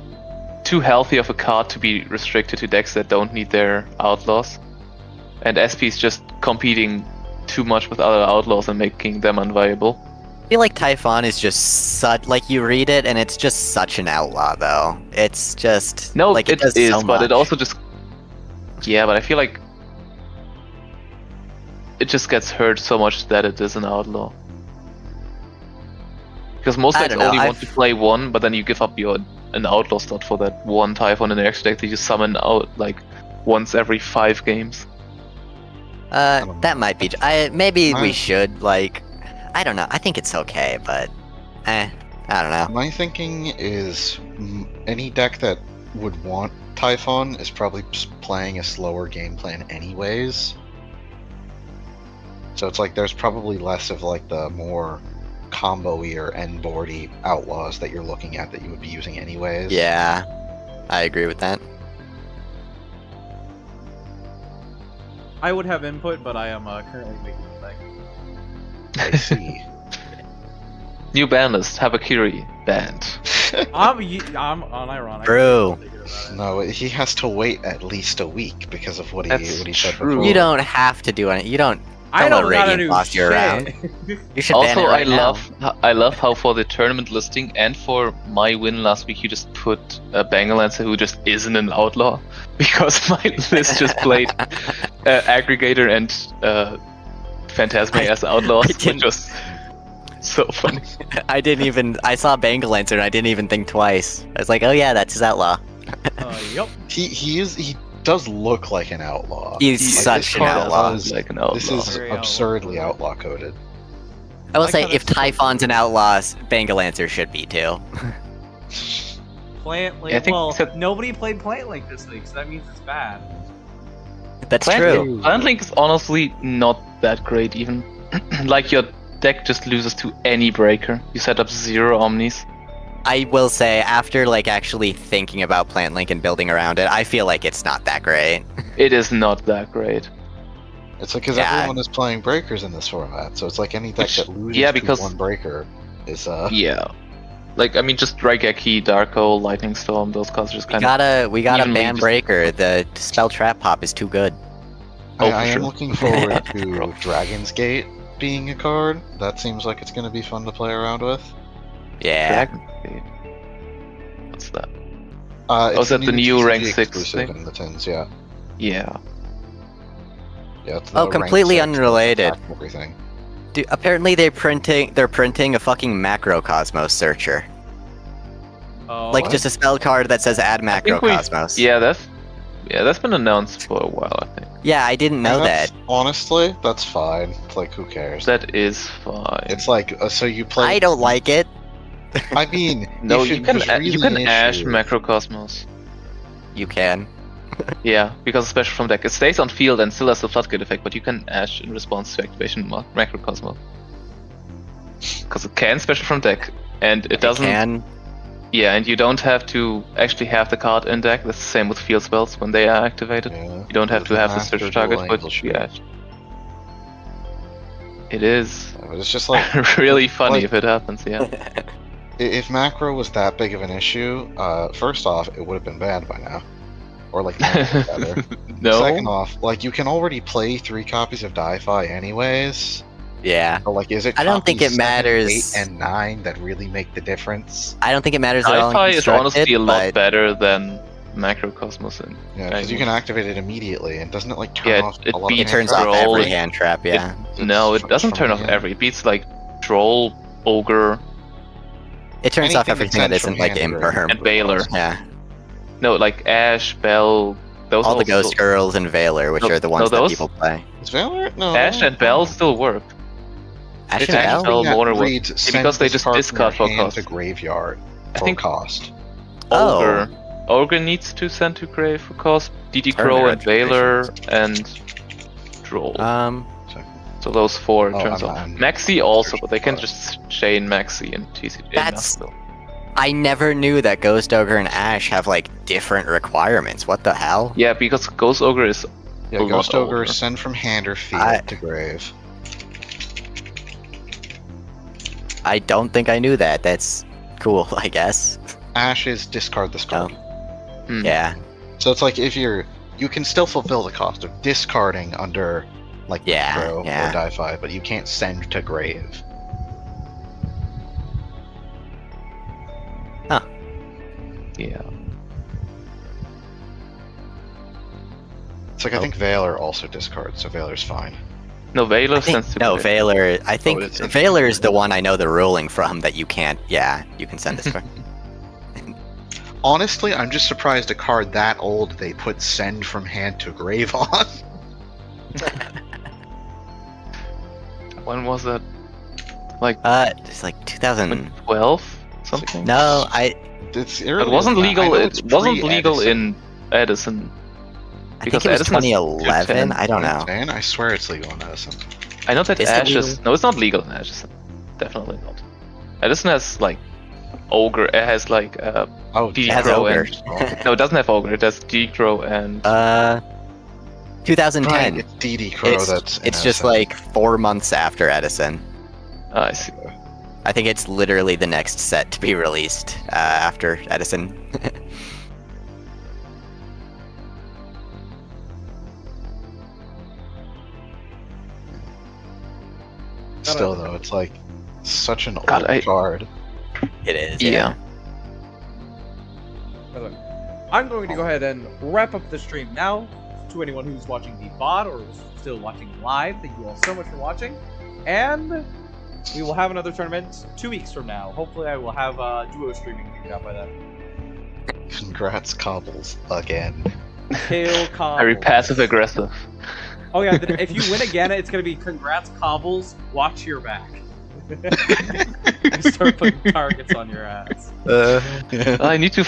too healthy of a card to be restricted to decks that don't need their outlaws. And SP is just competing too much with other outlaws and making them unviable. I feel like Typhon is just such, like, you read it and it's just such an outlaw, though. It's just No, like it does is, so but it much. also just, yeah, but I feel like it just gets hurt so much that it is an outlaw. Because most I decks don't know, only want I've- to play one, but then you give up an outlaw slot for that one Typhon in the extra deck that you summon out like once every 5 games. That might be. Maybe we My- should, like, I don't know. I think it's okay, but I don't know. My thinking is any deck that would want Typhon is probably playing a slower game plan anyways. So it's like there's probably less of like the more combo-y or end-boardy outlaws that you're looking at that you would be using anyways. Yeah, I agree with that. I would have input, but I am currently making a thing. I see. New ban list, Habakiri banned. I'm unironic. True. No, he has to wait at least a week because of what he That's said true. before. You don't have to do any. You don't. I Don't let don't gotta Radiant do boss you around. shit. You should ban Also, it right now. I love how for the tournament listing and for my win last week, you just put a Bangalancer who just isn't an outlaw, because my list just played aggregator and Phantasme as outlaws, which was so funny. I saw Bangalancer and I didn't even think twice. I was like, oh yeah, that's his outlaw. Yup. He does look like an outlaw. He's Like, such this an card outlaw. does- Like an outlaw. This is Very absurdly outlaw coded. I will Like say, how if that's- Typhon's an outlaw, Bangalancer should be too. Plant Link. Yeah, I think Well, except- nobody played Plant Link this week, so that means it's bad. That's true. Plant Link is honestly not that great even. Like your deck just loses to any breaker. You set up 0 Omnis. I will say, after like actually thinking about Plant Link and building around it, I feel like it's not that great. It is not that great. It's like because Yeah. everyone is playing breakers in this format, so it's like any deck Which- that loses yeah, to because- one breaker is Yeah. Like, I mean, just Raigeki, Darko, Lightning Storm, those cards are just We kind of... gotta evenly ban just- Breaker. The spell trap pop is too good. Oh, I for am sure. looking forward to Dragon's Gate being a card. That seems like it's going to be fun to play around with. Yeah. Dragon Gate. What's that? It's is that the new TCG rank 6 exclusive thing? in the tins, yeah. Yeah. Yeah, it's Oh, the completely rank 6 unrelated. attack and Everything. Dude, apparently they're printing a fucking Macrocosmos searcher. Oh, Like what? just a spell card that says add I think we- Macrocosmos. Yeah, that's been announced for a while, I think. Yeah, I didn't know And that. that's- Honestly, that's fine. It's like, who cares? That is fine. It's like, so you play. I don't like it. I mean, No, if you it can was really you can an ash issue- Macrocosmos. You can. Yeah, because it's special from deck. It stays on field and still has the Floodgate effect, but you can ash in response to activation Macrocosmos. Because it can special from deck, and it doesn't. Can. Yeah, and you don't have to actually have the card in deck. That's the same with field spells when they are activated. Yeah. You don't have to have the Master search target, dual but angle you shoot. ash. It is But it's just like, really funny like- if it happens, yeah. if macro was that big of an issue, first off, it would have been banned by now. Or like, better. No. Second off, like, you can already play 3 copies of Di-Fi anyways. Yeah. So, like, is it I don't think copies it matters. 7, 8, and 9 that really make the difference? I don't think it matters at all. in Sci-fi is constructed, honestly a lot but better than Macrocosmos. And Yeah, because you can activate it immediately, and doesn't it like turn Yeah, off it a lot beats it of turns hand off traps? every Roll. hand trap. Yeah. no, it It's doesn't from turn the off hand. every. It beats like Troll, Ogre, It turns off Anything everything that that's sent isn't like from hand Imperm. and Veiler. Yeah. No, like Ash, Bell. Those All the also- Ghost Girls and Veiler, which No, are the ones no, that those- people play. Is Valor? No. Ash and Bell still work. Ash It's and Bell? anything that Bell, reads, Yeah, send because they this just card from discard your for hand cost. to graveyard I for think- cost. Oh. Ogre. Ogre needs to send to grave for cost. DD Turn Crow it and Veiler and Droll. So those 4 Oh, turns I'm- off. I'm- Maxi also, but they can Fine. just chain Maxi and TCG. That's- I never knew that Ghost Ogre and Ash have like different requirements. What the hell? Yeah, because Ghost Ogre is Yeah, a lot Ghost Ogre, older. send from hand or field I- to grave. I don't think I knew that. That's cool, I guess. Ash is discard this card. Hmm. Yeah. So it's like if you can still fulfill the cost of discarding under like Yeah, Pro yeah. or Di-Fi, but you can't send to grave. Yeah. It's like I think Valor also discards, so Valor's fine. No, Veiler I think, sends to no, grave. Veiler. I think it's- Veiler is the one I know the ruling from that you can't. Yeah, you can send this card. Honestly, I'm just surprised a card that old they put send from hand to grave on. When was that? It's like 2000. 12? Something? No, It's It wasn't earlier than that. I legal. know It it's wasn't legal pre-Edison. in Edison. I Because think it was Edison is 2011. 2010. I don't know. Man, I swear it's legal in Edison. I know that Is it Ash legal? is. No, it's not legal in Edison. Definitely not. Edison has like Ogre. It has like Oh, It has Crow Ogre. and no, it doesn't have Ogre. It has D-Crow and 2010. Right, it's DD Crow It's, that's in it's just Edison. like 4 months after Edison. I see. I think it's literally the next set to be released after Edison. Still though, it's like such an God, old card. It is. Yeah. By the way, I'm going to go ahead and wrap up the stream now. To anyone who's watching the VOD or still watching live, thank you all so much for watching. And we will have another tournament 2 weeks from now. Hopefully I will have duo streaming figured out by then. Congrats, Cobbles, again. Hail Cobbles. Very passive aggressive. Oh yeah, if you win again, it's gonna be congrats Cobbles, watch your back. You start putting targets on your ass. I need to